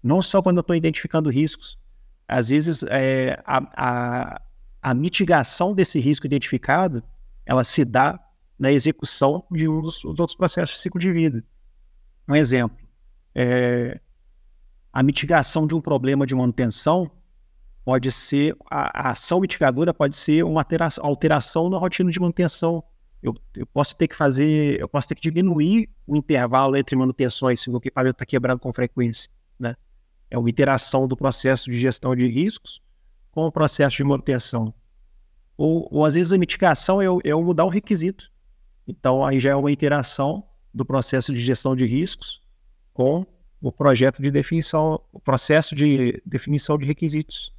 Não só quando eu estou identificando riscos. Às vezes, a mitigação desse risco identificado, ela se dá na execução de um dos outros processos de ciclo de vida. Um exemplo, a mitigação de um problema de manutenção pode ser, a ação mitigadora pode ser uma alteração na rotina de manutenção. Eu posso ter que diminuir o intervalo entre manutenções se o equipamento está quebrado com frequência, né? É uma interação do processo de gestão de riscos com o processo de manutenção. Ou às vezes a mitigação é eu mudar um requisito. Então aí já é uma interação do processo de gestão de riscos com o projeto de definição, o processo de definição de requisitos.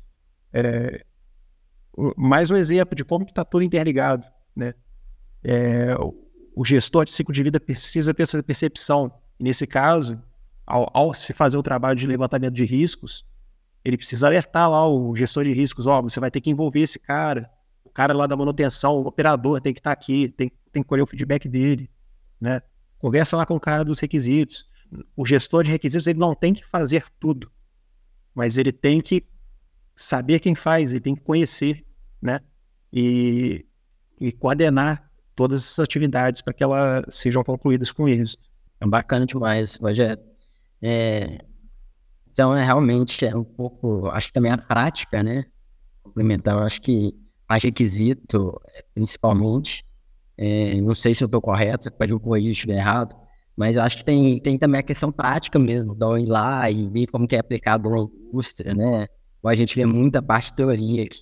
mais um exemplo de como que está tudo interligado, né? O gestor de ciclo de vida precisa ter essa percepção. Nesse caso, ao se fazer o trabalho de levantamento de riscos, ele precisa alertar lá o gestor de riscos, você vai ter que envolver esse cara, o cara lá da manutenção, o operador tem que estar aqui, tem que colher o feedback dele, né? Conversa lá com o cara dos requisitos. O gestor de requisitos, ele não tem que fazer tudo, mas ele tem que saber quem faz, ele tem que conhecer, né? E coordenar todas essas atividades para que elas sejam concluídas com eles. É bacana demais, Rogério. Então, realmente um pouco, acho que também a prática, né? Complementar, acho que mais requisito, principalmente. Não sei se eu estou correto, você pode me corrigir se eu estiver errado, mas eu acho que tem também a questão prática mesmo, então ir lá e ver como que é aplicado na indústria, né? A gente vê muita parte de teoria aqui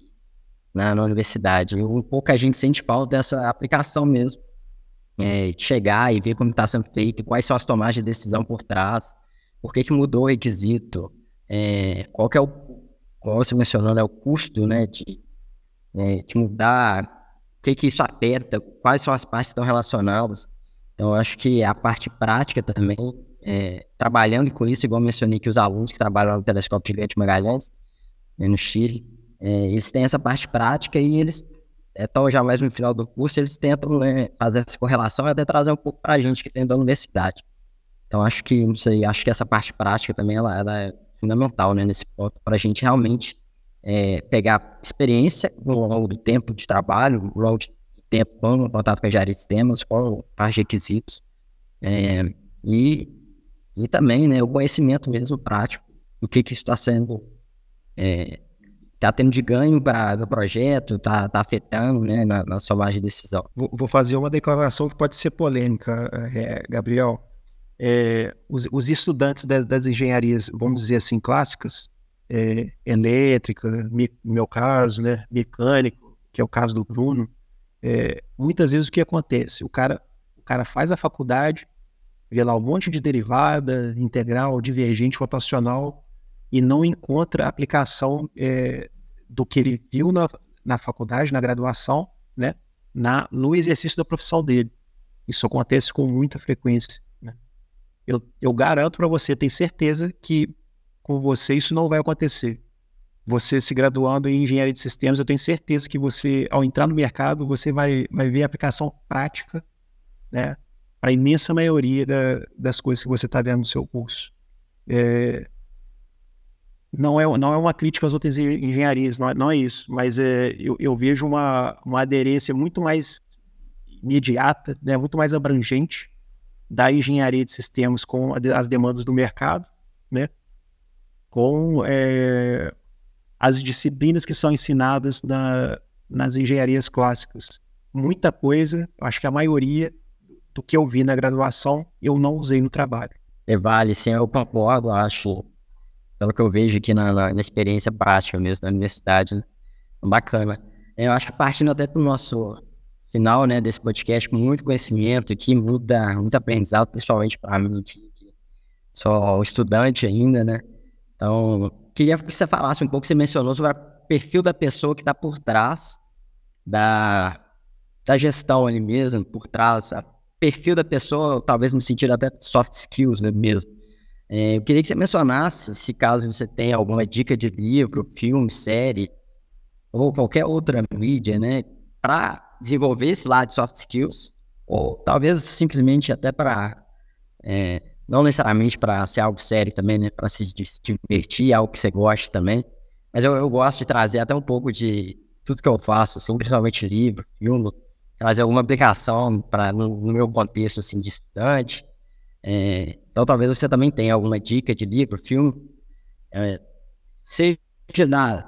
na universidade, e um pouco a gente sente falta dessa aplicação mesmo, de chegar e ver como está sendo feito, quais são as tomadas de decisão por trás, por que mudou o requisito, qual que é como você mencionou, o custo, né, de mudar, o que isso afeta, quais são as partes que estão relacionadas. Então, eu acho que a parte prática também, trabalhando com isso, igual eu mencionei que os alunos que trabalham no Telescópio Gigante Magalhães, no Chile, eles têm essa parte prática e eles, então já mais no final do curso, eles tentam, né, fazer essa correlação e até trazer um pouco para a gente que tem da universidade. Então, acho que essa parte prática também, ela é fundamental, né, nesse ponto, para a gente realmente pegar experiência ao longo do tempo de trabalho, ao longo do tempo com contato com a engenharia de sistemas, com parte de requisitos, e também, né, o conhecimento mesmo prático do que isso está sendo, está tendo de ganho para o projeto, está afetando, né, na sua margem de decisão. Vou fazer uma declaração que pode ser polêmica, Gabriel. Os estudantes das engenharias, vamos dizer assim, clássicas, elétrica, no meu caso, né, mecânico, que é o caso do Bruno, muitas vezes o que acontece? O cara faz a faculdade, vê lá um monte de derivada, integral, divergente, rotacional, e não encontra aplicação do que ele viu na faculdade, na graduação, né, no exercício da profissão dele. Isso acontece com muita frequência, né? Eu garanto para você, tenho certeza que com você isso não vai acontecer. Você se graduando em engenharia de sistemas, eu tenho certeza que você, ao entrar no mercado, você vai ver a aplicação prática, né, para a imensa maioria das coisas que você está vendo no seu curso. Não é uma crítica às outras engenharias, não é isso, mas eu vejo uma aderência muito mais imediata, né, muito mais abrangente da engenharia de sistemas com as demandas do mercado, né, com as disciplinas que são ensinadas nas engenharias clássicas. Muita coisa, acho que a maioria do que eu vi na graduação, eu não usei no trabalho. Vale, sim, eu concordo, acho, pelo que eu vejo aqui na experiência prática mesmo da universidade, né? Bacana. Eu acho que partindo até para o nosso final, né, desse podcast, com muito conhecimento aqui, muito aprendizado, principalmente para mim, que sou estudante ainda, né? Então, queria que você falasse um pouco, você mencionou sobre o perfil da pessoa que está por trás da gestão ali mesmo, por trás, o perfil da pessoa, talvez no sentido até soft skills, né, mesmo. Eu queria que você mencionasse, se caso você tenha alguma dica de livro, filme, série, ou qualquer outra mídia, né, para desenvolver esse lado de soft skills, ou talvez simplesmente até para, não necessariamente para ser algo sério também, né, para se divertir, algo que você goste também, mas eu gosto de trazer até um pouco de tudo que eu faço, assim, principalmente livro, filme, trazer alguma aplicação no meu contexto, assim, de estudante. Então talvez você também tenha alguma dica de livro, filme, seja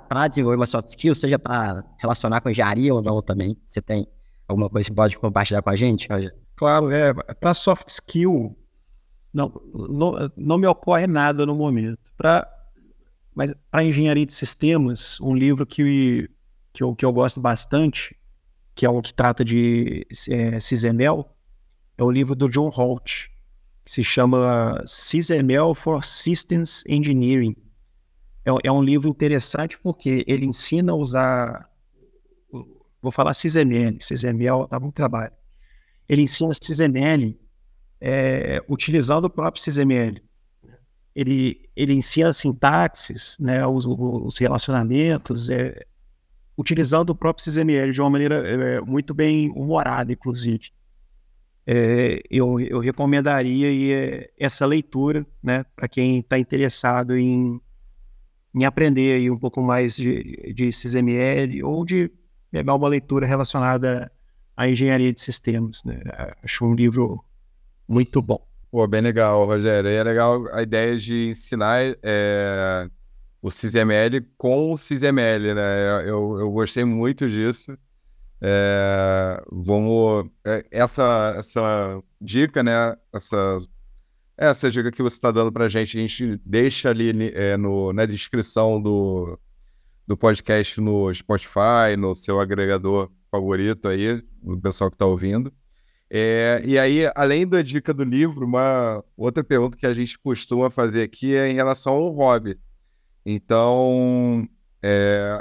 para desenvolver uma soft skill, seja para relacionar com engenharia ou não também. Você tem alguma coisa que pode compartilhar com a gente, Roger? Claro, para soft skill não me ocorre nada no momento. Mas para engenharia de sistemas, um livro que eu gosto bastante, que é um que trata de SysML, é o livro do John Holt, que se chama SysML for Systems Engineering. É um livro interessante porque ele ensina a usar vou falar SysML, SysML dá muito trabalho. Ele ensina SysML utilizando o próprio SysML. Ele ensina sintaxes, né, os relacionamentos, utilizando o próprio SysML de uma maneira muito bem humorada, inclusive. Eu recomendaria aí, essa leitura, né, para quem está interessado em aprender aí um pouco mais de SysML ou de pegar uma leitura relacionada à engenharia de sistemas, né? Acho um livro muito bom. Pô, bem legal, Rogério. E é legal a ideia de ensinar o SysML com o SysML, né? Eu gostei muito disso. Essa dica, né? Essa dica que você está dando para a gente deixa ali na descrição do podcast no Spotify, no seu agregador favorito aí, do pessoal que está ouvindo. E aí, além da dica do livro, uma outra pergunta que a gente costuma fazer aqui é em relação ao hobby. Então,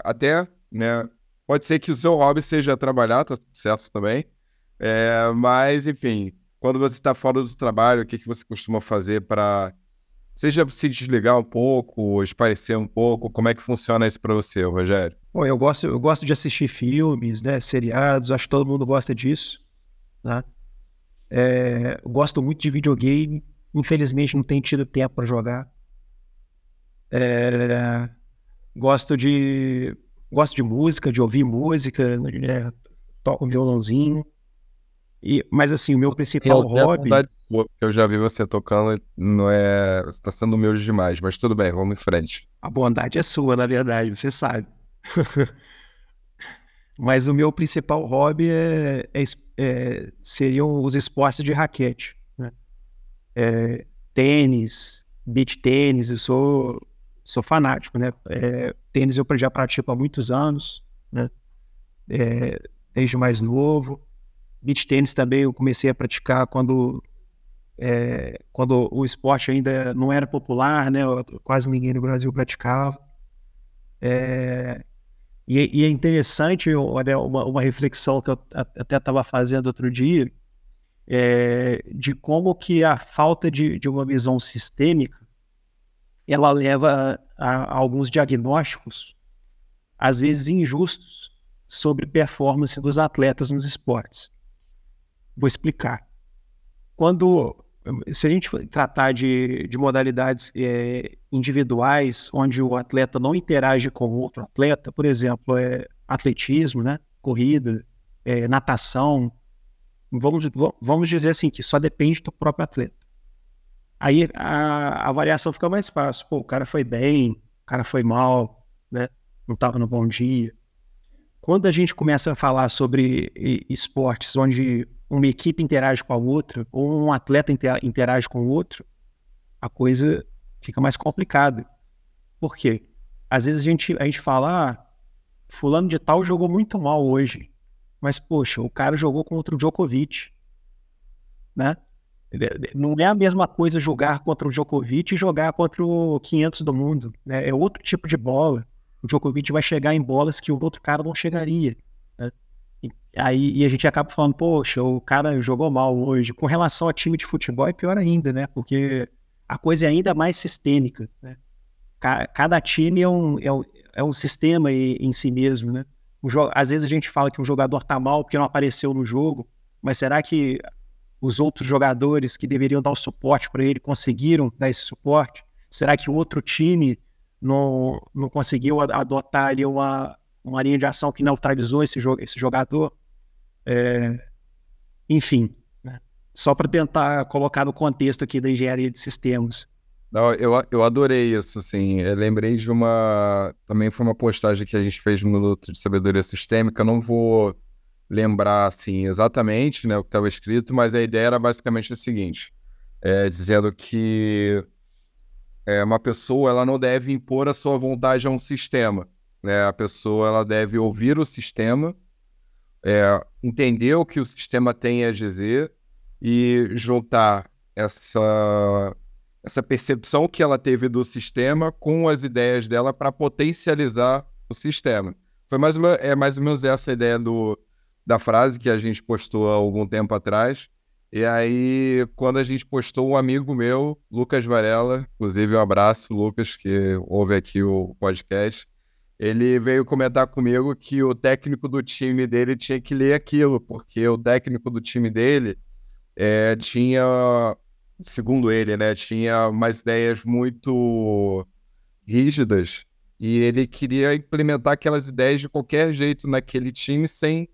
até, né, pode ser que o seu hobby seja trabalhar, tá certo também, mas, enfim, quando você está fora do trabalho, o que você costuma fazer para, seja se desligar um pouco, espairecer um pouco, como é que funciona isso para você, Rogério? Bom, eu gosto de assistir filmes, né, seriados, acho que todo mundo gosta disso, né? Eu gosto muito de videogame, infelizmente não tenho tido tempo para jogar. Gosto de música, de ouvir música, né, toco um violãozinho. Mas assim, o meu principal hobby... Eu já vi você tocando, não é... Você tá sendo humilde demais, mas tudo bem, vamos em frente. A bondade é sua, na verdade, você sabe. Mas o meu principal hobby seriam os esportes de raquete, né? Tênis, beach tênis, eu sou fanático, né? Tênis eu já pratico há muitos anos, né? Desde mais novo. Beach tênis também eu comecei a praticar quando o esporte ainda não era popular, né? Quase ninguém no Brasil praticava. E é interessante, olha, uma reflexão que eu até estava fazendo outro dia, de como que a falta de uma visão sistêmica, ela leva a alguns diagnósticos, às vezes injustos, sobre performance dos atletas nos esportes. Vou explicar. Se a gente tratar de modalidades individuais, onde o atleta não interage com outro atleta, por exemplo, atletismo, né? Corrida, natação, vamos dizer assim, que só depende do próprio atleta. Aí a avaliação fica mais fácil. Pô, o cara foi bem, o cara foi mal, né? Não estava no bom dia. Quando a gente começa a falar sobre esportes onde uma equipe interage com a outra, ou um atleta interage com o outro, a coisa fica mais complicada. Por quê? Às vezes a gente fala, fulano de tal jogou muito mal hoje, mas, poxa, o cara jogou contra o Djokovic, né? Não é a mesma coisa jogar contra o Djokovic e jogar contra o 500 do mundo, né? É outro tipo de bola. O Djokovic vai chegar em bolas que o outro cara não chegaria, né? E a gente acaba falando, poxa, o cara jogou mal hoje. Com relação a time de futebol é pior ainda, né? Porque a coisa é ainda mais sistêmica, né? Cada time é um sistema em si mesmo, né? Às vezes a gente fala que um jogador tá mal porque não apareceu no jogo, mas será que os outros jogadores que deveriam dar o suporte para ele conseguiram dar esse suporte? Será que o outro time não conseguiu adotar ali uma linha de ação que neutralizou esse jogador? Enfim, né? Só para tentar colocar no contexto aqui da engenharia de sistemas. Não, eu adorei isso, assim. Eu lembrei de também foi uma postagem que a gente fez no Minuto de Sabedoria Sistêmica. Eu não vou lembrar, assim, exatamente, né, o que estava escrito, mas a ideia era basicamente a seguinte, dizendo que uma pessoa ela não deve impor a sua vontade a um sistema, né? A pessoa ela deve ouvir o sistema, entender o que o sistema tem a dizer e juntar essa percepção que ela teve do sistema com as ideias dela para potencializar o sistema. Foi mais ou menos essa a ideia da frase que a gente postou há algum tempo atrás. E aí, quando a gente postou, um amigo meu, Lucas Varela, inclusive um abraço, Lucas, que ouve aqui o podcast, ele veio comentar comigo que o técnico do time dele tinha que ler aquilo, porque o técnico do time dele tinha, segundo ele, né, tinha umas ideias muito rígidas e ele queria implementar aquelas ideias de qualquer jeito naquele time sem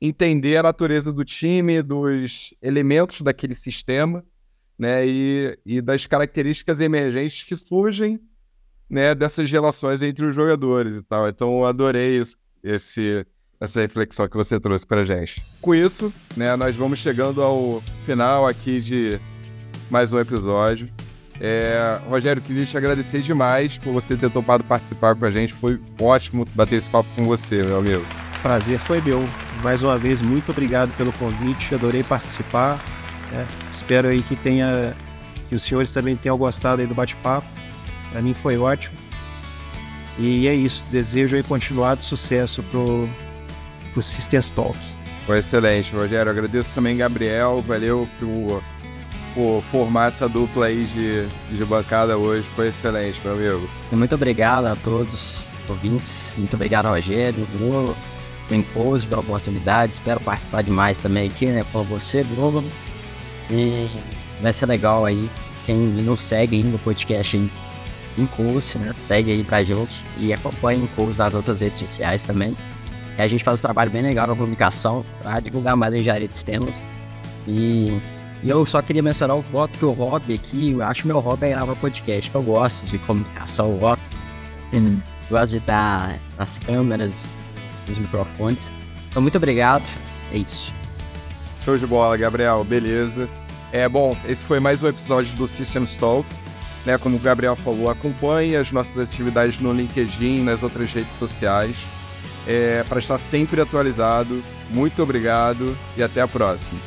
entender a natureza do time, dos elementos daquele sistema, né, e das características emergentes que surgem, né, dessas relações entre os jogadores e tal. Então eu adorei essa reflexão que você trouxe pra gente. Com isso, né, nós vamos chegando ao final aqui de mais um episódio. Rogério, queria te agradecer demais por você ter topado participar com a gente. Foi ótimo bater esse papo com você, meu amigo. Prazer foi meu. Mais uma vez, muito obrigado pelo convite. Adorei participar. Espero aí que os senhores também tenham gostado aí do bate-papo. Para mim foi ótimo. E é isso. Desejo aí continuado sucesso pro Systems Talks. Foi excelente, Rogério. Agradeço também, Gabriel. Valeu por formar essa dupla aí de bancada hoje. Foi excelente, meu amigo. Muito obrigado a todos os ouvintes. Muito obrigado, Rogério, Bruno, Impose, pela oportunidade. Espero participar demais também aqui, né, com você, Bruno. E vai ser legal aí. Quem não segue ainda o podcast aí, Impulse, né? Segue aí pra gente e acompanha o Impulse nas outras redes sociais também. E a gente faz um trabalho bem legal na comunicação para divulgar mais a engenharia de sistemas. E eu só queria mencionar o voto que o hobby aqui, eu acho que meu hobby é gravar podcast. Eu gosto de comunicação, eu gosto de estar nas câmeras, nos microfones. Então, muito obrigado. É isso. Show de bola, Gabriel. Beleza. Bom, esse foi mais um episódio do Systems Talk. Né, como o Gabriel falou, acompanhe as nossas atividades no LinkedIn, nas outras redes sociais, para estar sempre atualizado. Muito obrigado e até a próxima.